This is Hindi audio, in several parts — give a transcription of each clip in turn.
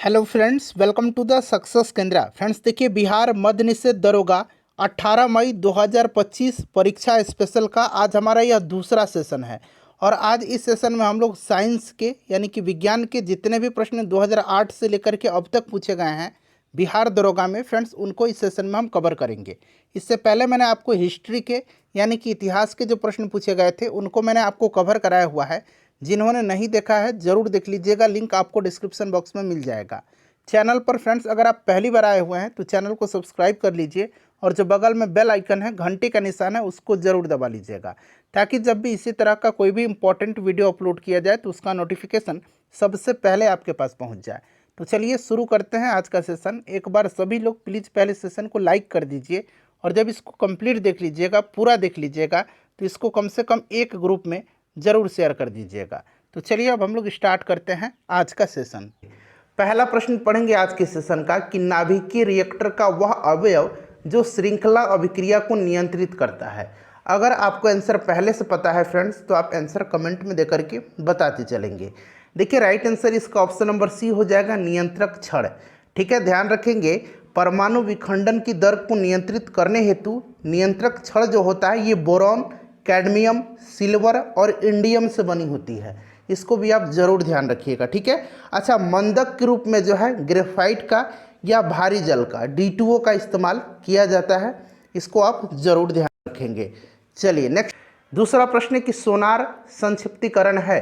Hello friends, welcome to the success Kendra. Friends देखिए, बिहार मद्य निषेध दरोगा 18 मई 2025 परीक्षा स्पेशल का आज हमारा यह दूसरा सेशन है। और आज इस सेशन में हम लोग साइंस के यानी कि विज्ञान के जितने भी प्रश्न 2008 से लेकर के अब तक पूछे गए हैं बिहार दरोगा में, फ्रेंड्स उनको इस सेशन में हम कवर करेंगे। इससे पहले मैंने आपको हिस्ट्री के यानी कि इतिहास के जो प्रश्न पूछे गए थे उनको मैंने आपको कवर कराया हुआ है। जिन्होंने नहीं देखा है ज़रूर देख लीजिएगा, लिंक आपको डिस्क्रिप्शन बॉक्स में मिल जाएगा। चैनल पर फ्रेंड्स अगर आप पहली बार आए हुए हैं तो चैनल को सब्सक्राइब कर लीजिए और जो बगल में बेल आइकन है, घंटे का निशान है, उसको ज़रूर दबा लीजिएगा ताकि जब भी इसी तरह का कोई भी इंपॉर्टेंट वीडियो अपलोड किया जाए तो उसका नोटिफिकेशन सबसे पहले आपके पास पहुंच जाए। तो चलिए शुरू करते हैं आज का सेशन। एक बार सभी लोग प्लीज़ पहले सेशन को लाइक कर दीजिए और जब इसको कंप्लीट देख लीजिएगा, पूरा देख लीजिएगा, तो इसको कम से कम एक ग्रुप में ज़रूर शेयर कर दीजिएगा। तो चलिए अब हम लोग स्टार्ट करते हैं आज का सेशन। पहला प्रश्न पढ़ेंगे आज के सेशन का कि नाभिकीय रिएक्टर का वह अवयव जो श्रृंखला अभिक्रिया को नियंत्रित करता है। अगर आपको आंसर पहले से पता है फ्रेंड्स तो आप आंसर कमेंट में देकर के बताते चलेंगे। देखिए राइट आंसर इसका ऑप्शन नंबर सी हो जाएगा, नियंत्रक छड़। ठीक है, ध्यान रखेंगे परमाणु विखंडन की दर को नियंत्रित करने हेतु नियंत्रक छड़ जो होता है ये बोरॉन, कैडमियम, सिल्वर और इंडियम से बनी होती है। इसको भी आप जरूर ध्यान रखिएगा। ठीक है, अच्छा, मंदक के रूप में जो है ग्रेफाइट का या भारी जल का D2O का इस्तेमाल किया जाता है, इसको आप जरूर ध्यान रखेंगे। चलिए नेक्स्ट दूसरा प्रश्न है कि सोनार संक्षिप्तीकरण है,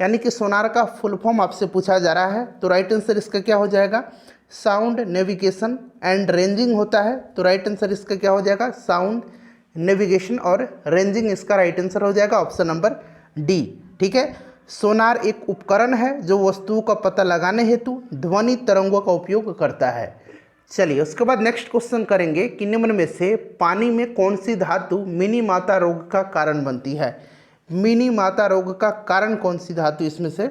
यानी कि सोनार का फुल फॉर्म आपसे पूछा जा रहा है। तो राइट आंसर इसका क्या हो जाएगा, साउंड नेविगेशन एंड रेंजिंग होता है। तो राइट आंसर इसका क्या हो जाएगा, साउंड नेविगेशन और रेंजिंग इसका राइट आंसर हो जाएगा ऑप्शन नंबर डी। ठीक है, सोनार एक उपकरण है जो वस्तुओं का पता लगाने हेतु ध्वनि तरंगों का उपयोग करता है। चलिए उसके बाद नेक्स्ट क्वेश्चन करेंगे कि निम्न में से पानी में कौन सी धातु मिनी माता रोग का कारण बनती है। मिनी माता रोग का कारण कौन सी धातु इसमें से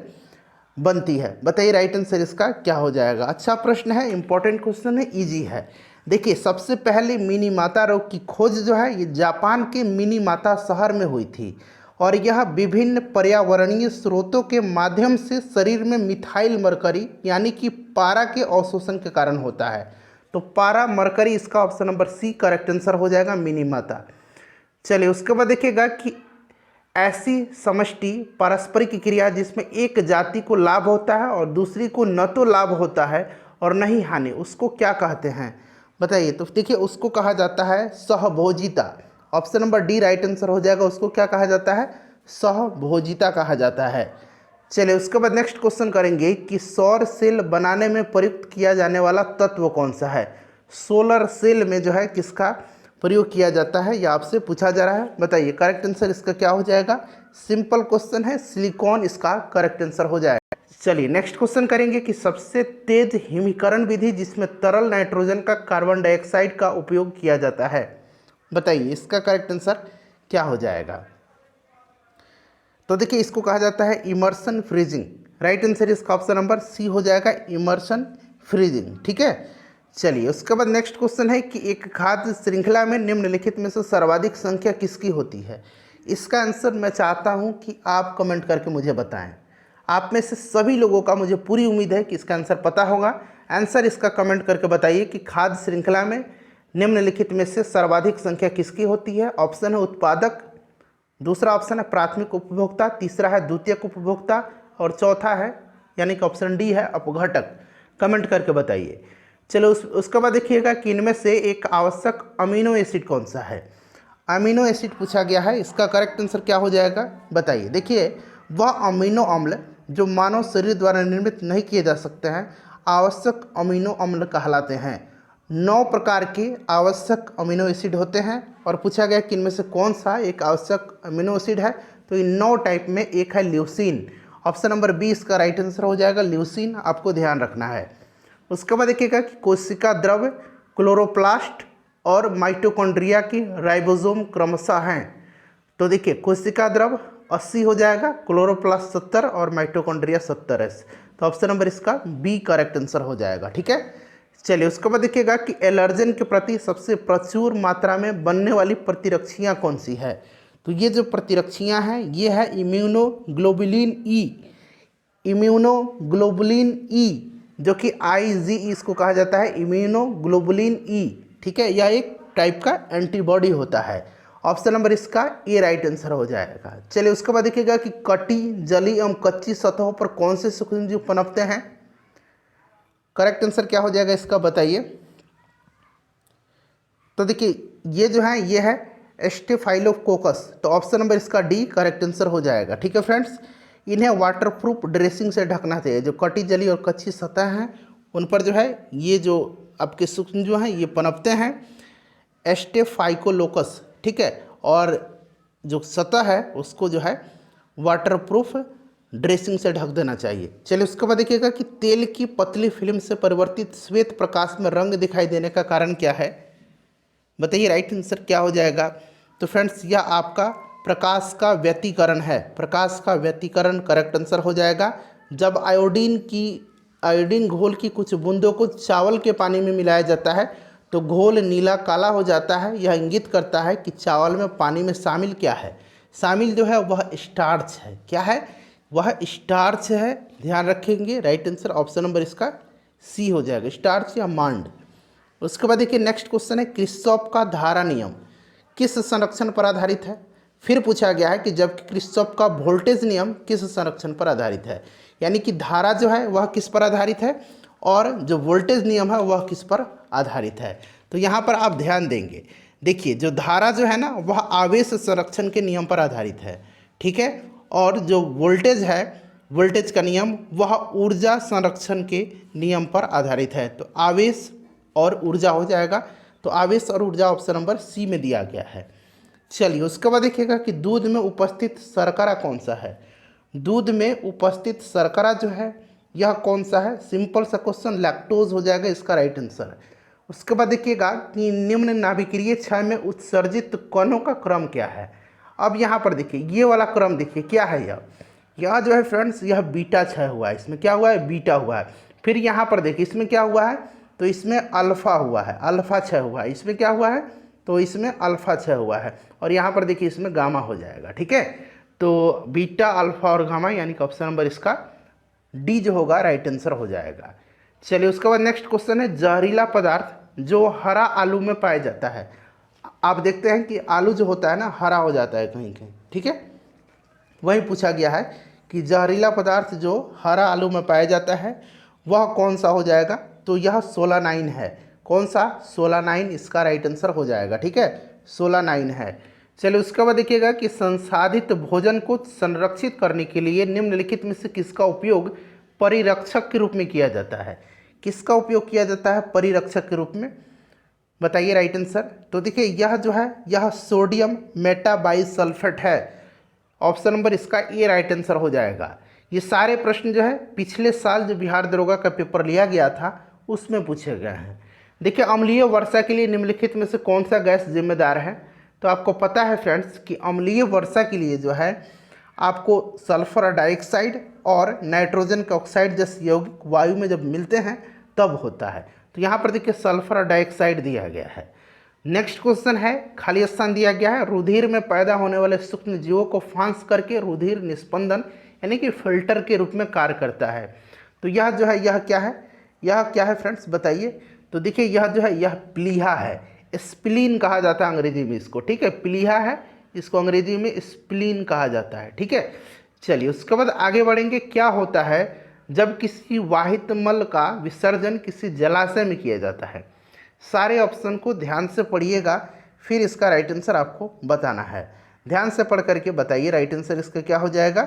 बनती है, बताइए राइट आंसर इसका क्या हो जाएगा। अच्छा प्रश्न है, इंपॉर्टेंट क्वेश्चन है, इजी है। देखिए सबसे पहले मिनी माता रोग की खोज जो है ये जापान के मिनी माता शहर में हुई थी और यह विभिन्न पर्यावरणीय स्रोतों के माध्यम से शरीर में मिथाइल मरकरी यानी कि पारा के अवशोषण के कारण होता है। तो पारा मरकरी इसका option number C correct answer हो जाएगा, मिनी माता। चलिए उसके बाद देखिएगा कि ऐसी समष्टि पारस्परिक क्रिया जिसमें एक जाति को लाभ होता है और दूसरी को न तो लाभ होता है और न ही हानि, उसको क्या कहते हैं बताइए। तो देखिए उसको कहा जाता है सहभोजिता। Option number D right answer हो जाएगा, उसको क्या कहा जाता है, सहभोजिता कहा जाता है। चलिए उसके बाद नेक्स्ट क्वेश्चन करेंगे कि सौर सेल बनाने में प्रयुक्त किया जाने वाला तत्व कौन सा है। सोलर सेल में जो है किसका प्रयोग किया जाता है, यह आपसे पूछा जा रहा है, बताइए करेक्ट आंसर इसका क्या हो जाएगा। सिंपल क्वेश्चन है, सिलिकॉन इसका करेक्ट आंसर हो जाएगा। चलिए नेक्स्ट क्वेश्चन करेंगे कि सबसे तेज हिमीकरण विधि जिसमें तरल नाइट्रोजन का कार्बन डाइऑक्साइड का उपयोग किया जाता है, बताइए इसका करेक्ट आंसर क्या हो जाएगा। तो देखिए इसको कहा जाता है इमर्शन फ्रीजिंग। राइट आंसर इसका ऑप्शन नंबर सी हो जाएगा, इमर्शन फ्रीजिंग। ठीक है, चलिए उसके बाद नेक्स्ट क्वेश्चन है कि एक खाद्य श्रृंखला में निम्नलिखित में से सर्वाधिक संख्या किसकी होती है। इसका आंसर मैं चाहता हूं कि आप कमेंट करके मुझे बताएं। आप में से सभी लोगों का मुझे पूरी उम्मीद है कि इसका आंसर पता होगा। आंसर इसका कमेंट करके बताइए कि खाद्य श्रृंखला में निम्नलिखित में से सर्वाधिक संख्या किसकी होती है। ऑप्शन है उत्पादक, दूसरा ऑप्शन है प्राथमिक उपभोक्ता, तीसरा है द्वितीयक उपभोक्ता और चौथा है यानी कि ऑप्शन डी है अपघटक। कमेंट करके बताइए। चलो उसके बाद देखिएगा कि इनमें से एक आवश्यक अमीनो एसिड कौन सा है। अमीनो एसिड पूछा गया है, इसका करेक्ट आंसर क्या हो जाएगा बताइए। देखिए वह अमीनो अम्ल जो मानव शरीर द्वारा निर्मित नहीं किए जा सकते हैं आवश्यक अमीनो अम्ल कहलाते हैं। 9 प्रकार के आवश्यक अमीनो एसिड होते हैं और पूछा गया कि इनमें से कौन सा एक आवश्यक अमीनो एसिड है। तो इन 9 टाइप में एक है ल्यूसीन। ऑप्शन नंबर बी इसका राइट आंसर हो जाएगा, ल्यूसीन आपको ध्यान रखना है। उसके बाद देखिएगा कि कोशिका द्रव, क्लोरोप्लास्ट और माइटोकॉन्ड्रिया की राइबोसोम क्रमशः हैं। तो देखिए कोशिका द्रव 80 हो जाएगा, क्लोरोप्लास्ट 70 और माइटोकॉन्ड्रिया 70 है। तो ऑप्शन नंबर इसका बी करेक्ट आंसर हो जाएगा। ठीक है, चलिए उसके बाद देखिएगा कि एलर्जन के प्रति सबसे प्रचुर मात्रा में बनने वाली प्रतिरक्षियाँ कौन सी है। तो ये जो प्रतिरक्षियाँ हैं ये है इम्यूनोग्लोबुलिन ई। इम्यूनोग्लोबुलिन ई जो कि IgE इसको कहा जाता है इम्यूनोग्लोबुलिन ई, ठीक है, यह एक टाइप का एंटीबॉडी होता है। ऑप्शन नंबर इसका ए राइट आंसर हो जाएगा। चलिए उसके बाद देखिएगा कि कटी, जली एवं कच्ची सतहों पर कौन से सूक्ष्मजीव पनपते हैं। करेक्ट आंसर क्या हो जाएगा इसका बताइए। तो देखिए ये जो है ये है स्टेफाइलोकोकस, तो ऑप्शन नंबर इसका डी करेक्ट आंसर हो जाएगा। ठीक है फ्रेंड्स, इन्हें वाटरप्रूफ ड्रेसिंग से ढकना चाहिए। जो कटी, जली और कच्ची सतह हैं उन पर जो है ये जो आपके सूक्ष्म जो हैं ये पनपते हैं स्टेफाइकोलोकस, ठीक है, और जो सतह है उसको जो है वाटरप्रूफ ड्रेसिंग से ढक देना चाहिए। चलिए उसके बाद देखिएगा कि तेल की पतली फिल्म से परिवर्तित श्वेत प्रकाश में रंग दिखाई देने का कारण क्या है, बताइए राइट आंसर क्या हो जाएगा। तो फ्रेंड्स यह आपका प्रकाश का व्यतिकरण है, प्रकाश का व्यतिकरण करेक्ट आंसर हो जाएगा। जब आयोडीन घोल की कुछ बूंदों को चावल के पानी में मिलाया जाता है तो घोल नीला काला हो जाता है। यह इंगित करता है कि चावल में पानी में शामिल क्या है, शामिल जो है वह स्टार्च है। क्या है, वह स्टार्च है, ध्यान रखेंगे। राइट आंसर ऑप्शन नंबर इसका सी हो जाएगा, स्टार्च या मांड। उसके बाद देखिए नेक्स्ट क्वेश्चन है, किरचॉफ का धारा नियम किस संरक्षण पर आधारित है। फिर पूछा गया है कि जबकि किरचॉफ का वोल्टेज नियम किस संरक्षण पर आधारित है, यानी कि धारा जो है वह किस पर आधारित है और जो वोल्टेज नियम है वह किस पर आधारित है। तो यहाँ पर आप ध्यान देंगे, देखिए जो धारा जो है ना वह आवेश संरक्षण के नियम पर आधारित है, ठीक है, और जो वोल्टेज है, वोल्टेज का नियम वह ऊर्जा संरक्षण के नियम पर आधारित है। तो आवेश और ऊर्जा हो जाएगा, तो आवेश और ऊर्जा ऑप्शन नंबर सी में दिया गया है। चलिए उसके बाद देखिएगा कि दूध में उपस्थित शर्करा कौन सा है। दूध में उपस्थित शर्करा जो है यह कौन सा है, सिंपल सा क्वेश्चन, लैक्टोज हो जाएगा इसका राइट आंसर। उसके बाद देखिएगा कि निम्न नाभिकीय क्षय में उत्सर्जित कणों का क्रम क्या है। अब यहाँ पर देखिए ये वाला क्रम देखिए क्या है, यह जो है फ्रेंड्स यह बीटा क्षय हुआ है, इसमें क्या हुआ है, बीटा हुआ है। फिर यहाँ पर देखिए इसमें क्या हुआ है, तो इसमें अल्फा हुआ है, अल्फा क्षय हुआ है। इसमें क्या हुआ है, तो इसमें अल्फा क्षय हुआ है, और यहाँ पर देखिए इसमें गामा हो जाएगा। ठीक है, तो बीटा, अल्फा और गामा, यानी कि ऑप्शन नंबर इसका डी जो होगा राइट आंसर हो जाएगा। चलिए उसके बाद नेक्स्ट क्वेश्चन है, जहरीला पदार्थ जो हरा आलू में पाया जाता है। आप देखते हैं कि आलू जो होता है ना हरा हो जाता है कहीं कहीं, ठीक है, वही पूछा गया है कि जहरीला पदार्थ जो हरा आलू में पाया जाता है वह कौन सा हो जाएगा। तो यह सोलानाइन है। कौन सा, सोलानाइन इसका राइट आंसर हो जाएगा। ठीक है, सोलानाइन है। चलिए उसके बाद देखिएगा कि संसाधित भोजन को संरक्षित करने के लिए निम्नलिखित में से किसका उपयोग परिरक्षक के रूप में किया जाता है। किसका उपयोग किया जाता है परिरक्षक के रूप में, बताइए राइट आंसर। तो देखिए यह जो है यह सोडियम मेटाबाइसल्फेट है, ऑप्शन नंबर इसका ए राइट आंसर हो जाएगा। ये सारे प्रश्न जो है पिछले साल जो बिहार दरोगा का पेपर लिया गया था उसमें पूछे गए हैं। देखिए अम्लीय वर्षा के लिए निम्नलिखित में से कौन सा गैस जिम्मेदार है। तो आपको पता है फ्रेंड्स कि अम्लीय वर्षा के लिए जो है आपको सल्फर डाइऑक्साइड और नाइट्रोजन का ऑक्साइड जैसे यौगिक वायु में जब मिलते हैं तब होता है। तो यहाँ पर देखिए सल्फर डाइऑक्साइड दिया गया है। नेक्स्ट क्वेश्चन है, खाली स्थान दिया गया है, रुधिर में पैदा होने वाले सूक्ष्म जीवों को फांस करके रुधिर निस्पंदन यानी कि फिल्टर के रूप में कार्य करता है। तो यह जो है यह क्या है, यह क्या है फ्रेंड्स बताइए। तो देखिए यह जो है यह प्लीहा है, स्प्लीन कहा जाता है अंग्रेजी में इसको। ठीक है, प्लीहा है, इसको अंग्रेजी में स्प्लीन कहा जाता है। ठीक है, चलिए उसके बाद आगे बढ़ेंगे। क्या होता है जब किसी वाहित मल का विसर्जन किसी जलाशय में किया जाता है। सारे ऑप्शन को ध्यान से पढ़िएगा, फिर इसका राइट आंसर आपको बताना है। ध्यान से पढ़ करके बताइए राइट आंसर इसका क्या हो जाएगा।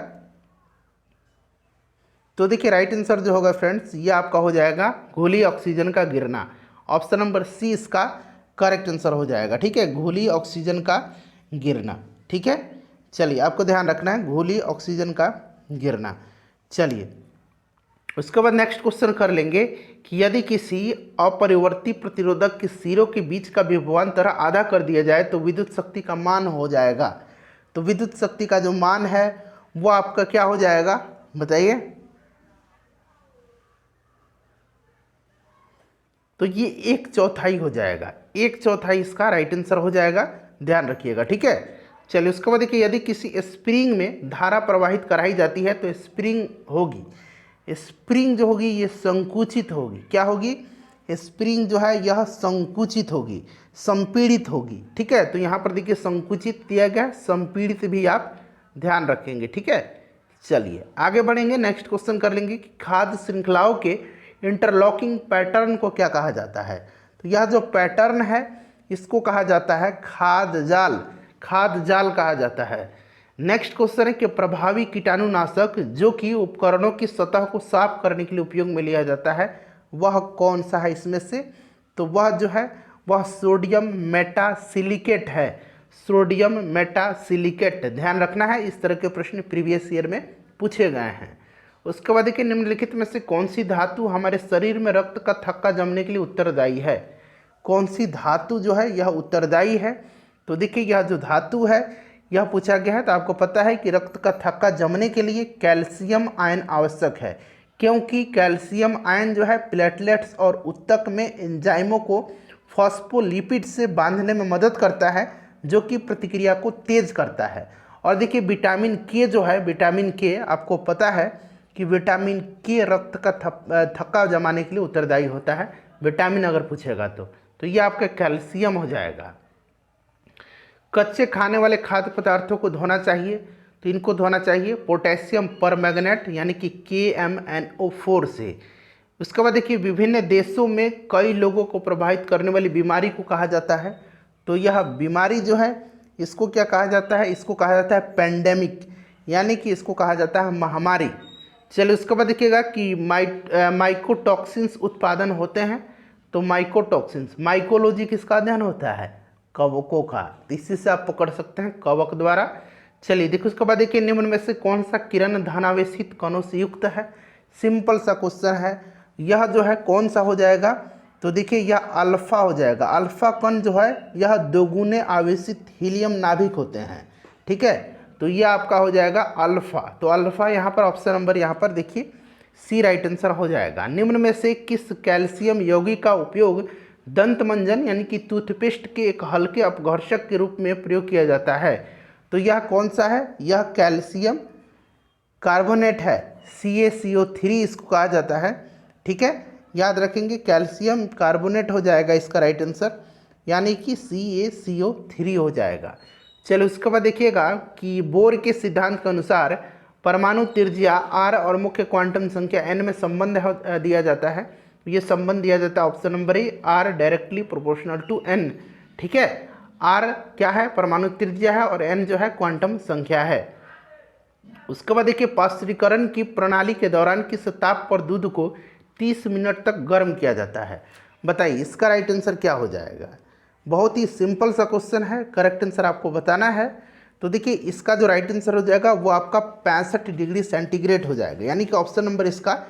तो देखिए राइट आंसर जो होगा फ्रेंड्स ये आपका हो जाएगा घुली ऑक्सीजन का गिरना। ऑप्शन नंबर सी इसका करेक्ट आंसर हो जाएगा। ठीक है, घुली ऑक्सीजन का गिरना। ठीक है, चलिए आपको ध्यान रखना है घुली ऑक्सीजन का गिरना। चलिए उसके बाद नेक्स्ट क्वेश्चन कर लेंगे कि यदि किसी अपरिवर्ती प्रतिरोधक के सिरों के बीच का विभवांतर आधा कर दिया जाए तो विद्युत शक्ति का मान हो जाएगा। तो विद्युत शक्ति का जो मान है वो आपका क्या हो जाएगा बताइए। तो ये 1/4 हो जाएगा, 1/4 इसका राइट आंसर हो जाएगा, ध्यान रखिएगा। ठीक है, चलिए उसके बाद देखिए यदि किसी स्प्रिंग में धारा प्रवाहित कराई जाती है तो स्प्रिंग होगी, स्प्रिंग जो होगी ये संकुचित होगी। क्या होगी? स्प्रिंग जो है यह संकुचित होगी, संपीड़ित होगी। ठीक है, तो यहाँ पर देखिए संकुचित दिया गया, संपीड़ित भी आप ध्यान रखेंगे। ठीक है, चलिए आगे बढ़ेंगे। नेक्स्ट क्वेश्चन कर लेंगे कि खाद्य श्रृंखलाओं के इंटरलॉकिंग पैटर्न को क्या कहा जाता है। तो यह जो पैटर्न है इसको कहा जाता है खाद्य जाल, खाद्य जाल कहा जाता है। नेक्स्ट क्वेश्चन है कि प्रभावी कीटाणुनाशक जो कि उपकरणों की सतह को साफ करने के लिए उपयोग में लिया जाता है वह कौन सा है इसमें से? तो वह जो है वह सोडियम मेटासिलिकेट है, सोडियम मेटासिलिकेट। ध्यान रखना है, इस तरह के प्रश्न प्रीवियस ईयर में पूछे गए हैं। उसके बाद देखिए निम्नलिखित में से कौन सी धातु हमारे शरीर में रक्त का थक्का जमने के लिए उत्तरदायी है? कौन सी धातु जो है यह उत्तरदायी है? तो देखिए यह जो धातु है यह पूछा गया है। तो आपको पता है कि रक्त का थक्का जमने के लिए कैल्शियम आयन आवश्यक है, क्योंकि कैल्शियम आयन जो है प्लेटलेट्स और ऊतक में एंजाइमों को फॉस्फोलिपिड से बांधने में मदद करता है, जो कि प्रतिक्रिया को तेज करता है। और देखिए विटामिन के जो है, विटामिन के आपको पता है कि विटामिन के रक्त का थक्का जमाने के लिए उत्तरदायी होता है, विटामिन अगर पूछेगा तो ये आपका कैल्शियम हो जाएगा। कच्चे खाने वाले खाद्य पदार्थों को धोना चाहिए, तो इनको धोना चाहिए पोटेशियम परमैंगनेट यानी कि KMnO4 से। उसके बाद देखिए विभिन्न देशों में कई लोगों को प्रभावित करने वाली बीमारी को कहा जाता है। तो यह बीमारी जो है इसको क्या कहा जाता है? इसको कहा जाता है पेंडेमिक, यानी कि इसको कहा जाता है महामारी। चलिए उसके बाद देखिएगा कि माइकोटॉक्सिन्स उत्पादन होते हैं। तो माइकोटॉक्सिन्स, माइकोलॉजी किसका अध्ययन होता है? कवकों का। तो इसी से आप पकड़ सकते हैं कवक द्वारा। चलिए देखो उसके बाद देखिए निम्न में से कौन सा किरण धनावेशित कणों से युक्त है? सिंपल सा क्वेश्चन है। यह जो है कौन सा हो जाएगा? तो देखिए यह अल्फा हो जाएगा। अल्फा कण जो है यह दोगुने आवेशित हीलियम नाभिक होते हैं। ठीक है, तो यह आपका हो जाएगा अल्फा। तो अल्फा यहाँ पर ऑप्शन नंबर यहाँ पर देखिए सी राइट आंसर हो जाएगा। निम्न में से किस कैल्शियम यौगिक का उपयोग दंत मंजन यानी कि टूथपेस्ट के एक हल्के अपघर्षक के रूप में प्रयोग किया जाता है? तो यह कौन सा है? यह कैल्शियम कार्बोनेट है, CaCO3 इसको कहा जाता है। ठीक है, याद रखेंगे कैल्शियम कार्बोनेट हो जाएगा इसका राइट आंसर, यानी कि CaCO3 हो जाएगा। चलो उसके बाद देखिएगा कि बोर के सिद्धांत के अनुसार परमाणु त्रिज्या r और मुख्य क्वांटम संख्या n में संबंध दिया जाता है। ये संबंध दिया जाता है option number A, r directly proportional to n। ठीक है, r क्या है? परमाणु त्रिज्या है, और n जो है क्वांटम संख्या है। उसके बाद देखिए पास्चुरीकरण की प्रणाली के दौरान किस ताप पर दूध को 30 मिनट तक गर्म किया जाता है? बताइए इसका राइट आंसर क्या हो जाएगा? बहुत ही सिंपल सा क्वेश्चन है, करेक्ट आंसर आपको बताना है। तो देखिए इसका जो राइट आंसर हो जाएगा वो आपका 65 डिग्री सेंटीग्रेड हो जाएगा, यानी कि ऑप्शन नंबर इसका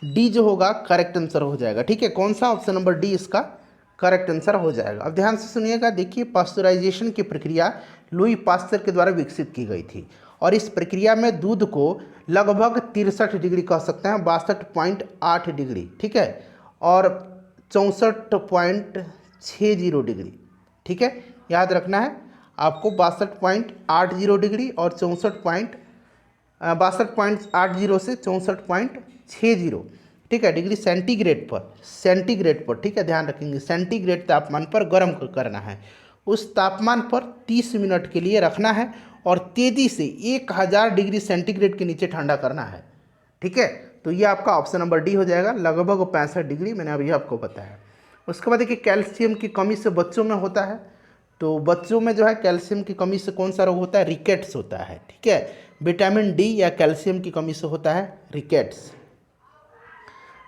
डी जो होगा करेक्ट आंसर हो जाएगा। ठीक है, कौन सा? ऑप्शन नंबर डी इसका करेक्ट आंसर हो जाएगा। अब ध्यान से सुनिएगा। देखिए पास्चुराइजेशन की प्रक्रिया लुई पास्चर के द्वारा विकसित की गई थी, और इस प्रक्रिया में दूध को लगभग 63 डिग्री कह सकते हैं, 62.8 डिग्री, ठीक है, और 64.60 डिग्री। ठीक है, याद रखना है आपको 62.80 डिग्री और 62.80 से 64.60, ठीक है, डिग्री सेंटीग्रेड पर, ठीक है, ध्यान रखेंगे सेंटीग्रेड तापमान पर गर्म करना है। उस तापमान पर 30 मिनट के लिए रखना है और तेज़ी से 1000 डिग्री सेंटीग्रेड के नीचे ठंडा करना है। ठीक है, तो ये आपका ऑप्शन नंबर डी हो जाएगा, लगभग 65 डिग्री, मैंने अभी आपको बताया। उसके बाद देखिए कैल्शियम की कमी से बच्चों में होता है। तो बच्चों में जो है कैल्शियम की कमी से कौन सा रोग होता है? रिकेट्स होता है। ठीक है, विटामिन डी या कैल्शियम की कमी से होता है रिकेट्स।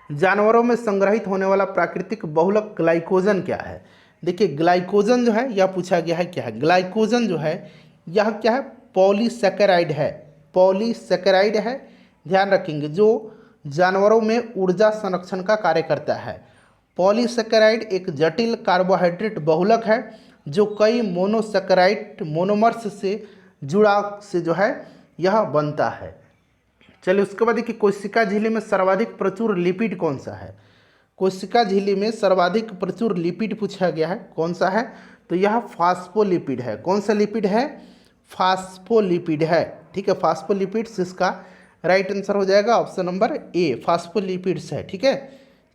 जानवरों में संग्रहित होने वाला प्राकृतिक बहुलक ग्लाइकोजन क्या है? देखिए ग्लाइकोजन जो है यह पूछा गया है क्या है। ग्लाइकोजन जो है यह क्या है? पॉलीसैकेराइड है, पॉलीसैकेराइड है, ध्यान रखेंगे, जो जानवरों में ऊर्जा संरक्षण का कार्य करता है। पॉलीसैकेराइड एक जटिल कार्बोहाइड्रेट बहुलक है जो कई मोनोसैकेराइड मोनोमर्स से जुड़ाव से जो है यह बनता है। चलिए उसके बाद देखिए कोशिका झिल्ली में सर्वाधिक प्रचुर लिपिड कौन सा है? कोशिका झिल्ली में सर्वाधिक प्रचुर लिपिड पूछा गया है, कौन सा है? तो यह फास्फोलिपिड है। कौन सा लिपिड है? फास्फोलिपिड है। ठीक है, फास्फोलिपिड्स इसका राइट आंसर हो जाएगा ऑप्शन नंबर ए, फास्फोलिपिड्स है। ठीक है,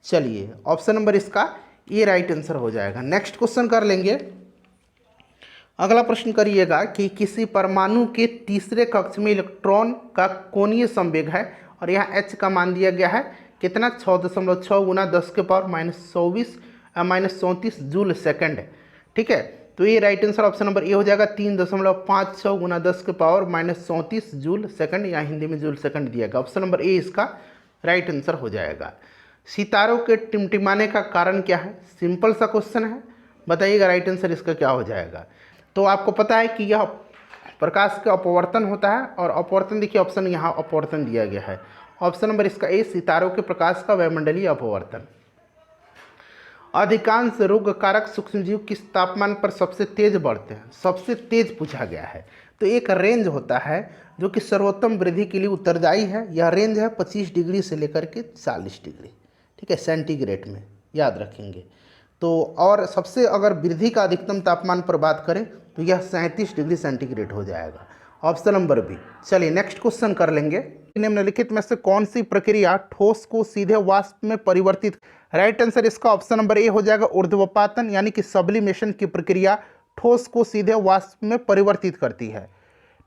चलिए ऑप्शन नंबर इसका ए राइट आंसर हो जाएगा। नेक्स्ट क्वेश्चन कर लेंगे। अगला प्रश्न करिएगा कि किसी परमाणु के तीसरे कक्ष में इलेक्ट्रॉन का कोणीय संवेग है और यहाँ h का मान दिया गया है कितना, 6.6 गुना 10 के पावर -34 जूल सेकंड। ठीक है, तो ये राइट आंसर ऑप्शन नंबर ए हो जाएगा, 3.56 गुना 10 के पावर -34 जूल सेकंड, या हिंदी में जूल सेकंड दिया गया। ऑप्शन नंबर ए इसका राइट आंसर हो जाएगा। सितारों के टिमटिमाने का कारण क्या है? सिंपल सा क्वेश्चन है, बताइएगा राइट आंसर इसका क्या हो जाएगा। तो आपको पता है कि यह प्रकाश का अपवर्तन होता है, और अपवर्तन देखिए ऑप्शन यहाँ अपवर्तन दिया गया है। ऑप्शन नंबर इसका ए, सितारों के प्रकाश का वायुमंडलीय अपवर्तन। अधिकांश रोगकारक सूक्ष्मजीव किस तापमान पर सबसे तेज बढ़ते हैं? सबसे तेज पूछा गया है, तो एक रेंज होता है जो कि सर्वोत्तम वृद्धि के लिए उत्तरदायी है। यह रेंज है 25 डिग्री से लेकर के 40 डिग्री, ठीक है, सेंटीग्रेड में, याद रखेंगे। तो और सबसे अगर वृद्धि का अधिकतम तापमान पर बात करें तो यह 37 डिग्री सेंटीग्रेड हो जाएगा, ऑप्शन नंबर बी। चलिए नेक्स्ट क्वेश्चन कर लेंगे। निम्नलिखित में से कौन सी प्रक्रिया ठोस को सीधे वाष्प में परिवर्तित? राइट आंसर इसका ऑप्शन नंबर ए हो जाएगा, ऊर्ध्वपातन यानी कि सब्लिमेशन की प्रक्रिया ठोस को सीधे वाष्प में परिवर्तित करती है।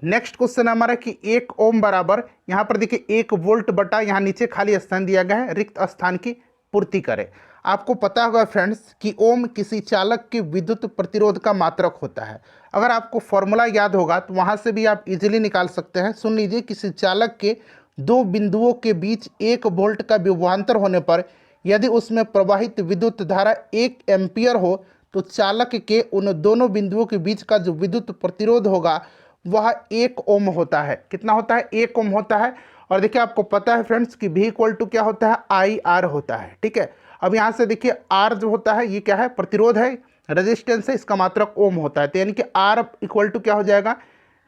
नेक्स्ट क्वेश्चन हमारा कि 1 ओम बराबर, यहाँ पर देखिए 1 वोल्ट बटा, यहाँ नीचे खाली स्थान दिया गया है, रिक्त स्थान की पूर्ति करें। आपको पता होगा फ्रेंड्स कि ओम किसी चालक के विद्युत प्रतिरोध का मात्रक होता है। अगर आपको फॉर्मूला याद होगा तो वहाँ से भी आप इजीली निकाल सकते हैं। सुन लीजिए, किसी चालक के दो बिंदुओं के बीच 1 वोल्ट का विभवांतर होने पर यदि उसमें प्रवाहित विद्युत धारा 1 एम्पियर हो तो चालक के उन दोनों बिंदुओं के बीच का जो विद्युत प्रतिरोध होगा वह 1 ओम होता है। कितना होता है? 1 ओम होता है। और देखिए आपको पता है फ्रेंड्स कि V इक्वल टू क्या होता है? IR होता है। ठीक है, अब यहाँ से देखिए R जो होता है ये क्या है? प्रतिरोध है, रेजिस्टेंस है, इसका मात्रक ओम होता है। तो यानी कि R इक्वल टू क्या हो जाएगा?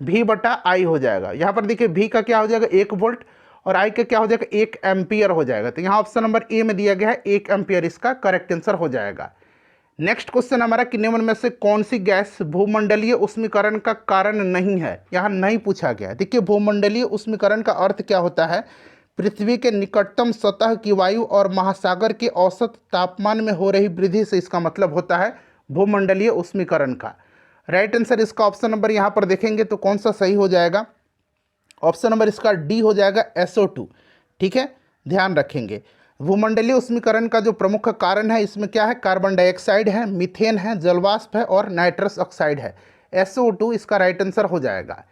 V बटा I हो जाएगा। यहाँ पर देखिए V का क्या हो जाएगा? 1 वोल्ट, और I का क्या हो जाएगा? 1 एम्पियर हो जाएगा। तो यहाँ ऑप्शन नंबर ए में दिया गया है 1 एम्पियर, इसका करेक्ट आंसर हो जाएगा। नेक्स्ट क्वेश्चन हमारा कि निम्न में से कौन सी गैस भूमंडलीय उष्मीकरण का कारण नहीं है? यहाँ नहीं पूछा गया। देखिए भूमंडलीय उष्मीकरण का अर्थ क्या होता है? पृथ्वी के निकटतम सतह की वायु और महासागर के औसत तापमान में हो रही वृद्धि से इसका मतलब होता है भूमंडलीय उष्मीकरण का। राइट आंसर इसका ऑप्शन नंबर यहाँ पर देखेंगे तो कौन सा सही हो जाएगा? ऑप्शन नंबर इसका डी हो जाएगा, SO2। ठीक है, ध्यान रखेंगे। भूमंडलीय उष्मीकरण का जो प्रमुख कारण है इसमें क्या है? कार्बन डाइऑक्साइड है, मीथेन है, जलवाष्प है और नाइट्रस ऑक्साइड है। SO2 इसका राइट आंसर हो जाएगा।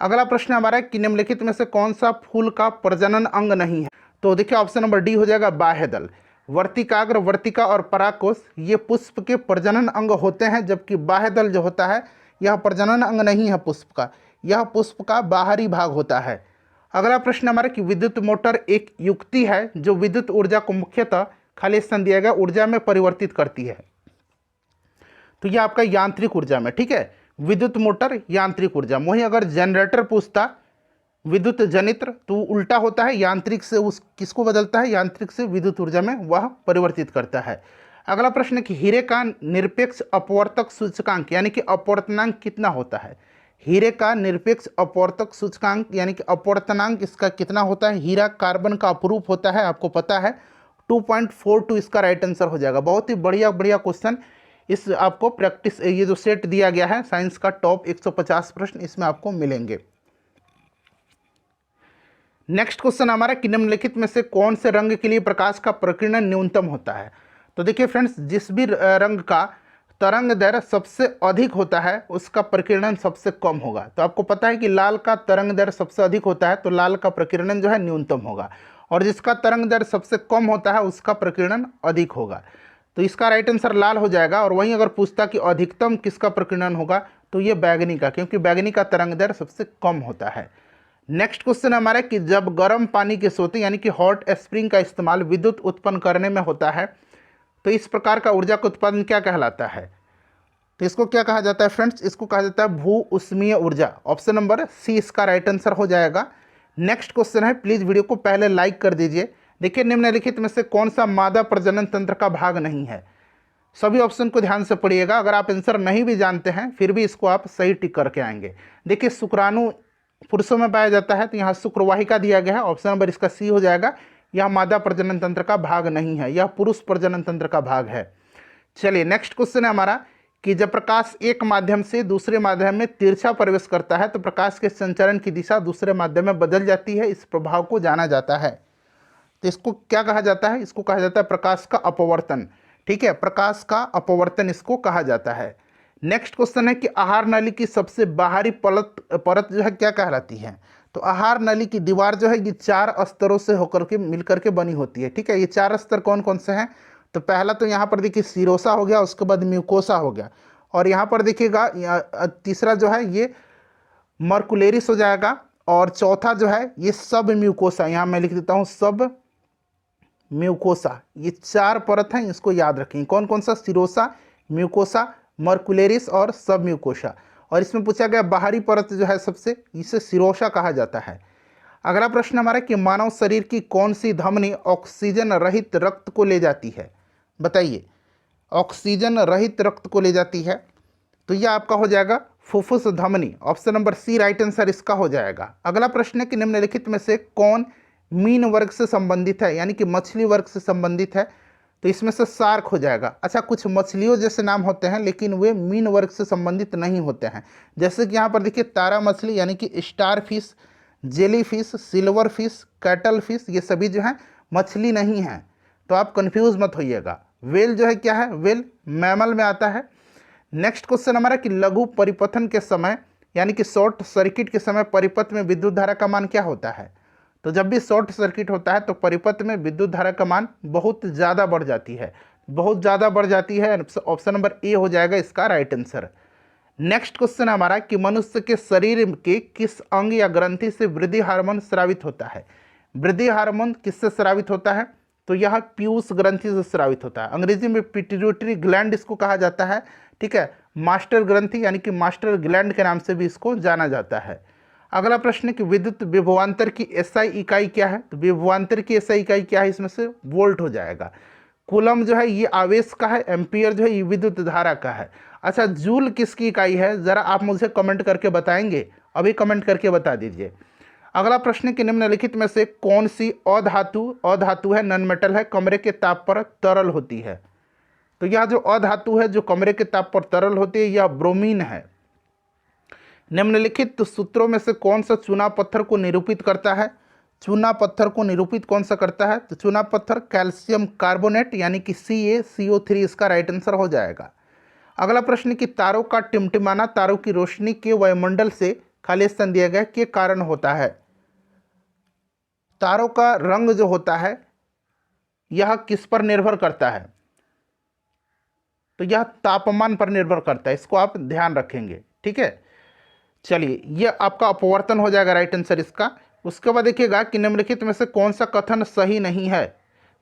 अगला प्रश्न हमारा कि निम्नलिखित में से कौन सा फूल का प्रजनन अंग नहीं है? तो देखिए ऑप्शन नंबर डी हो जाएगा, बाह्यदल। वर्तिकाग्र, वर्तिका और परागकोश ये पुष्प के प्रजनन अंग होते हैं, जबकि बाह्यदल जो होता है यह प्रजनन अंग नहीं है पुष्प का, यह पुष्प का बाहरी भाग होता है। अगला प्रश्न हमारा कि विद्युत मोटर एक युक्ति है जो विद्युत ऊर्जा को मुख्यतः खाली स्थान दिया गया ऊर्जा में परिवर्तित करती है। तो यह आपका यांत्रिक ऊर्जा में, ठीक है, विद्युत मोटर यांत्रिक ऊर्जा। वहीं अगर जनरेटर पूछता विद्युत जनित्र तो उल्टा होता है, यांत्रिक से उस किसको बदलता है? यांत्रिक से विद्युत ऊर्जा में वह परिवर्तित करता है। अगला प्रश्न कि हीरे का निरपेक्ष अपवर्तक सूचकांक यानी कि अपवर्तनांक कितना होता है? हीरे का निरपेक्ष अपवर्तक सूचकांक यानी कि अपवर्तनांक इसका कितना होता है? हीरा कार्बन का अपरूप होता है, आपको पता है, 2.42 इसका राइट आंसर हो जाएगा। बहुत ही बढ़िया बढ़िया क्वेश्चन इस आपको प्रैक्टिस, ये जो सेट दिया गया है साइंस का टॉप 150 प्रश्न इसमें आपको मिलेंगे। नेक्स्ट क्वेश्चन हमारा कि निम्नलिखित में से कौन से रंग के लिए प्रकाश का प्रकीर्णन न्यूनतम होता है? तो देखिए फ्रेंड्स, जिस भी रंग का तरंग दैर्घ्य सबसे अधिक होता है उसका प्रकीर्णन सबसे कम होगा। तो आपको पता है कि लाल का तरंग दैर्घ्य सबसे अधिक होता है तो लाल का प्रकीर्णन जो है न्यूनतम होगा, और जिसका तरंग दैर्घ्य सबसे कम होता है उसका प्रकीर्णन अधिक होगा। तो इसका राइट आंसर लाल हो जाएगा। और वहीं अगर पूछता कि अधिकतम किसका प्रकीर्णन होगा तो ये बैगनी का, क्योंकि बैगनी का तरंग दैर्घ्य सबसे कम होता है। नेक्स्ट क्वेश्चन हमारा कि जब गर्म पानी के सोते यानी कि हॉट स्प्रिंग का इस्तेमाल विद्युत उत्पन्न करने में होता है तो इस प्रकार का ऊर्जा का उत्पादन क्या कहलाता है? तो इसको क्या कहा जाता है फ्रेंड्स? इसको कहा जाता है भू उष्मीय ऊर्जा। ऑप्शन नंबर सी इसका राइट आंसर हो जाएगा। नेक्स्ट क्वेश्चन है, प्लीज़ वीडियो को पहले लाइक कर दीजिए। देखिए निम्नलिखित में से कौन सा मादा प्रजनन तंत्र का भाग नहीं है? सभी ऑप्शन को ध्यान से पढ़िएगा। अगर आप आंसर नहीं भी जानते हैं फिर भी इसको आप सही टिक करके आएंगे। देखिए शुक्राणु पुरुषों में पाया जाता है, तो यहाँ शुक्रवाहिका दिया गया है, ऑप्शन नंबर इसका सी हो जाएगा। यह मादा प्रजनन तंत्र का भाग नहीं है, यह पुरुष प्रजनन तंत्र का भाग है। चलिए नेक्स्ट क्वेश्चन है हमारा कि जब प्रकाश एक माध्यम से दूसरे माध्यम में तिरछा प्रवेश करता है तो प्रकाश के संचरण की दिशा दूसरे माध्यम में बदल जाती है, इस प्रभाव को जाना जाता है। तो इसको क्या कहा जाता है? इसको कहा जाता है प्रकाश का अपवर्तन। ठीक है, प्रकाश का अपवर्तन इसको कहा जाता है। नेक्स्ट क्वेश्चन है कि आहार नली की सबसे बाहरी परत जो है क्या कहलाती है? तो आहार नली की दीवार जो है ये 4 स्तरों से होकर के मिलकर के बनी होती है। ठीक है, ये 4 स्तर कौन कौन से हैं? तो पहला तो यहाँ पर देखिए सीरोसा हो गया, उसके बाद म्यूकोसा हो गया, और यहाँ पर देखिएगा तीसरा जो है ये मर्कुलेरिस हो जाएगा, और चौथा जो है ये सब म्यूकोसा, यहाँ मैं लिख देता हूँ सब म्यूकोसा। ये 4 परत हैं, इसको याद रखें। कौन कौन सा? सिरोसा, म्यूकोसा, मर्कुलेरिस और सब म्यूकोसा। और इसमें पूछा गया बाहरी परत जो है सबसे, इसे सिरोसा कहा जाता है। अगला प्रश्न हमारा कि मानव शरीर की कौन सी धमनी ऑक्सीजन रहित रक्त को ले जाती है? बताइए, ऑक्सीजन रहित रक्त को ले जाती है, तो यह आपका हो जाएगा फुफ्फुस धमनी। Option number C right answer इसका हो जाएगा। अगला प्रश्न है कि निम्नलिखित में से कौन मीन वर्ग से संबंधित है, यानी कि मछली वर्ग से संबंधित है? तो इसमें से शार्क हो जाएगा। अच्छा, कुछ मछलियों जैसे नाम होते हैं लेकिन वे मीन वर्ग से संबंधित नहीं होते हैं, जैसे कि यहाँ पर देखिए तारा मछली यानी कि star fish, jelly fish, silver fish, cattle fish, ये सभी जो हैं मछली नहीं हैं, तो आप कंफ्यूज मत होइएगा। वेल जो है क्या है? वेल मैमल में आता है। नेक्स्ट क्वेश्चन हमारा कि लघु परिपथन के समय यानी कि शॉर्ट सर्किट के समय परिपथ में विद्युत धारा का मान क्या होता है? तो जब भी शॉर्ट सर्किट होता है तो परिपथ में विद्युत धारा का मान बहुत ज़्यादा बढ़ जाती है, बहुत ज़्यादा बढ़ जाती है। ऑप्शन नंबर ए हो जाएगा इसका राइट आंसर। नेक्स्ट क्वेश्चन हमारा कि मनुष्य के शरीर के किस अंग या ग्रंथि से वृद्धि हार्मोन स्रावित होता है? वृद्धि हार्मोन किससे स्रावित होता है? तो यह पीयूष ग्रंथि से स्रावित होता है। अंग्रेजी में पिट्यूटरी ग्लैंड इसको कहा जाता है। ठीक है, मास्टर ग्रंथि यानी कि मास्टर ग्लैंड के नाम से भी इसको जाना जाता है। अगला प्रश्न है कि विद्युत विभवांतर की एसआई इकाई क्या है? तो विभवांतर की एसआई इकाई क्या है? इसमें से वोल्ट हो जाएगा। कूलम जो है ये आवेश का है, एम्पियर जो है ये विद्युत धारा का है। अच्छा, जूल किसकी इकाई है? ज़रा आप मुझे कमेंट करके बताएंगे, अभी कमेंट करके बता दीजिए। अगला प्रश्न है कि निम्नलिखित में से कौन सी अधातु है, नॉन मेटल है, कमरे के ताप पर तरल होती है? तो यह जो अधातु है जो कमरे के ताप पर तरल होती है यह ब्रोमीन है। निम्नलिखित सूत्रों में से कौन सा चूना पत्थर को निरूपित करता है? चूना पत्थर को निरूपित कौन सा करता है? तो चूना पत्थर कैल्शियम कार्बोनेट यानी कि CaCO3 इसका राइट आंसर हो जाएगा। अगला प्रश्न कि तारों का टिमटिमाना तारों की रोशनी के वायुमंडल से खाली स्थान दिया गया के कारण होता है? तारों का रंग जो होता है यह किस पर निर्भर करता है? तो यह तापमान पर निर्भर करता है, इसको आप ध्यान रखेंगे। ठीक है, चलिए यह आपका अपवर्तन हो जाएगा राइट आंसर इसका। उसके बाद देखिएगा कि निम्नलिखित में से कौन सा कथन सही नहीं है?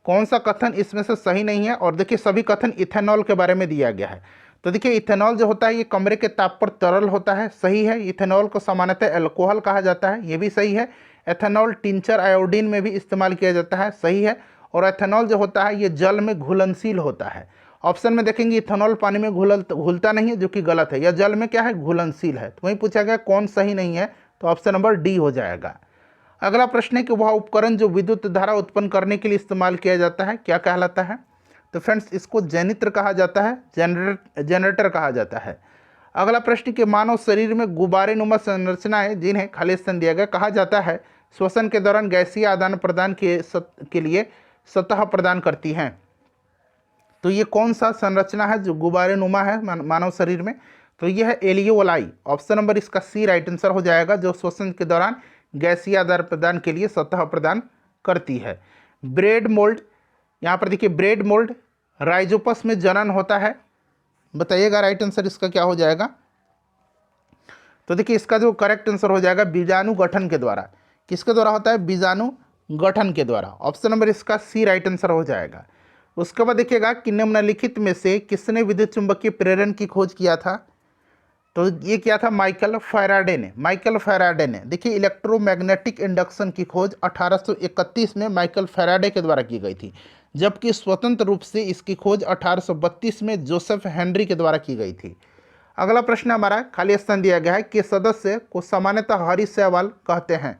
कौन सा कथन इसमें से सही नहीं है? और देखिए सभी कथन इथेनॉल के बारे में दिया गया है। तो देखिए इथेनॉल जो होता है ये कमरे के ताप पर तरल होता है, सही है। इथेनॉल को सामान्यतः अल्कोहल कहा जाता है, ये भी सही है। एथेनॉल टिंचर आयोडीन में भी इस्तेमाल किया जाता है, सही है। और एथेनॉल जो होता है ये जल में घुलनशील होता है। ऑप्शन में देखेंगे इथेनॉल पानी में घुलता नहीं है, जो कि गलत है। यह जल में क्या है? घुलनशील है। तो वहीं पूछा गया कौन सही नहीं है, तो ऑप्शन नंबर डी हो जाएगा। अगला प्रश्न है कि वह उपकरण जो विद्युत धारा उत्पन्न करने के लिए इस्तेमाल किया जाता है क्या कहलाता है? तो फ्रेंड्स इसको जेनित्र कहा जाता है, जनरेटर कहा जाता है। अगला प्रश्न कि मानव शरीर में गुब्बारे नुमा संरचनाएं जिन्हें खाली स्थान दिया गया कहा जाता है श्वसन के दौरान गैसीय आदान प्रदान के लिए सतह प्रदान करती हैं। तो ये कौन सा संरचना है जो गुब्बारे नुमा है मानव शरीर में? तो यह है एलियोलाई। ऑप्शन नंबर इसका सी राइट आंसर हो जाएगा, जो श्वसन के दौरान गैसीय आदान प्रदान के लिए सतह प्रदान करती है। ब्रेड मोल्ड, यहाँ पर देखिए ब्रेड मोल्ड राइजोपस में जनन होता है, बताइएगा राइट आंसर इसका क्या हो जाएगा? तो देखिए इसका जो करेक्ट आंसर हो जाएगा बीजाणु गठन के द्वारा। किसके द्वारा होता है? बीजाणु गठन के द्वारा। ऑप्शन नंबर इसका सी राइट आंसर हो जाएगा। उसके बाद देखिएगा कि निम्नलिखित में से किसने विद्युत चुंबकीय प्रेरण की खोज किया था? तो ये क्या था? माइकल फैराडे ने। माइकल फैराडे ने देखिए इलेक्ट्रोमैग्नेटिक इंडक्शन की खोज 1831 में माइकल फैराडे के द्वारा की गई थी, जबकि स्वतंत्र रूप से इसकी खोज 1832 में जोसेफ हेनरी के द्वारा की गई थी। अगला प्रश्न हमारा खाली स्थान दिया गया है कि सदस्य को सामान्यतः हरी शैवाल कहते हैं।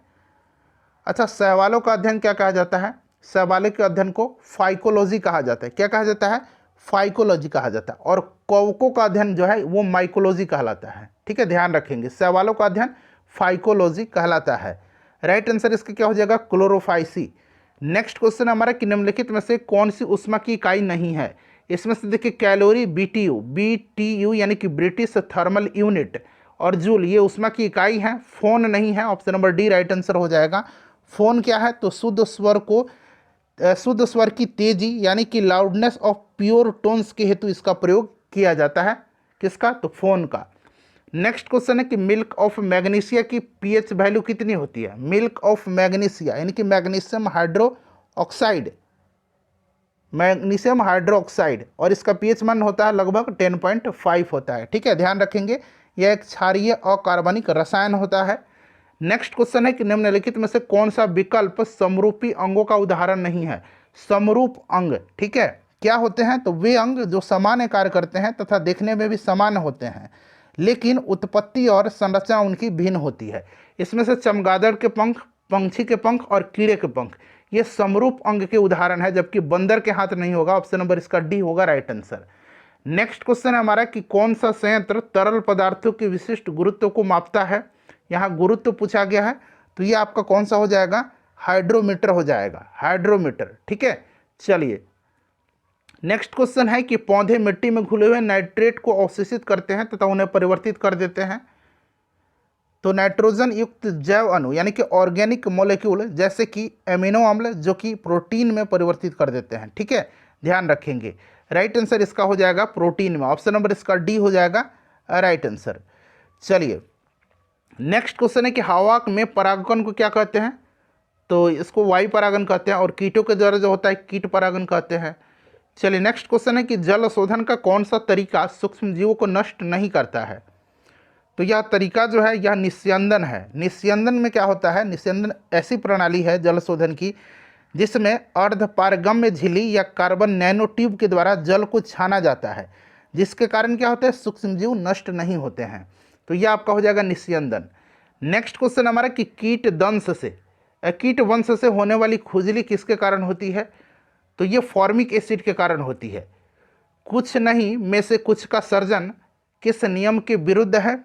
अच्छा, शैवालों का अध्ययन क्या कहा जाता है? शैवालों के अध्ययन को फाइकोलॉजी कहा जाता है। क्या कहा जाता है? फाइकोलॉजी कहा जाता है। और कवकों का अध्ययन जो है वो माइकोलॉजी कहलाता है। ठीक है, ध्यान रखेंगे, शैवालों का अध्ययन फाइकोलॉजी कहलाता है। राइट आंसर इसका क्या हो जाएगा? क्लोरोफाइसी। नेक्स्ट क्वेश्चन हमारा कि निम्नलिखित में से कौन सी ऊष्मा की इकाई नहीं है? इसमें से देखिए कैलोरी, बीटीयू, बीटीयू यानी कि ब्रिटिश थर्मल यूनिट, और जूल ये ऊष्मा की इकाई है। फोन नहीं है, option number D right answer हो जाएगा। फोन क्या है? तो शुद्ध स्वर की तेजी यानी कि लाउडनेस ऑफ प्योर टोन्स के हेतु इसका प्रयोग किया जाता है। किसका? तो फोन का। नेक्स्ट क्वेश्चन है कि मिल्क ऑफ मैग्नीशिया की पीएच वैल्यू कितनी होती है? मिल्क ऑफ मैग्नीशिया यानी कि मैग्नीशियम हाइड्रोक्साइड, मैग्नीशियम हाइड्रोक्साइड, और इसका पीएच मान होता है लगभग 10.5 होता है। ठीक है, ध्यान रखेंगे, यह एक क्षारीय अकार्बनिक रसायन होता है। नेक्स्ट क्वेश्चन है कि निम्नलिखित में से कौन सा विकल्प समरूपी अंगों का उदाहरण नहीं है? समरूप अंग, ठीक है, क्या होते हैं? तो वे अंग जो समान कार्य करते हैं तथा देखने में भी समान होते हैं, लेकिन उत्पत्ति और संरचना उनकी भिन्न होती है। इसमें से चमगादड़ के पंख, पंछी के पंख और कीड़े के पंख ये समरूप अंग के उदाहरण है, जबकि बंदर के हाथ नहीं होगा। ऑप्शन नंबर इसका डी होगा राइट आंसर। नेक्स्ट क्वेश्चन है हमारा कि कौन सा संयंत्र तरल पदार्थों के विशिष्ट गुरुत्व को मापता है? यहाँ गुरुत्व पूछा गया है, तो ये आपका कौन सा हो जाएगा? हाइड्रोमीटर हो जाएगा, हाइड्रोमीटर। ठीक है, चलिए नेक्स्ट क्वेश्चन है कि पौधे मिट्टी में घुले हुए नाइट्रेट को अवशोषित करते हैं तथा उन्हें परिवर्तित कर देते हैं। तो नाइट्रोजन युक्त जैव अणु यानी कि ऑर्गेनिक मॉलिक्यूल जैसे कि एमिनो अम्ल जो कि प्रोटीन में परिवर्तित कर देते हैं। ठीक है, ध्यान रखेंगे, राइट आंसर इसका हो जाएगा प्रोटीन में। ऑप्शन नंबर इसका डी हो जाएगा राइट आंसर। चलिए नेक्स्ट क्वेश्चन है कि हवा में परागकण को क्या कहते हैं? तो इसको वायु परागण कहते हैं, और कीटों के द्वारा जो होता है कीट परागण कहते हैं। चलिए नेक्स्ट क्वेश्चन है कि जल शोधन का कौन सा तरीका सूक्ष्म जीवों को नष्ट नहीं करता है? तो यह तरीका जो है यह निस्यंदन है। निस्यंदन में क्या होता है? निस्यंदन ऐसी प्रणाली है जल शोधन की जिसमें अर्धपारगम्य झिल्ली या कार्बन नैनो ट्यूब के द्वारा जल को छाना जाता है, जिसके कारण क्या होता है? सूक्ष्म जीव नष्ट नहीं होते हैं। तो यह आपका हो जाएगा निस्यंदन। नेक्स्ट क्वेश्चन हमारा कि कीट वंश से होने वाली खुजली किसके कारण होती है? तो ये फॉर्मिक एसिड के कारण होती है। कुछ नहीं में से कुछ का सर्जन किस नियम के विरुद्ध है?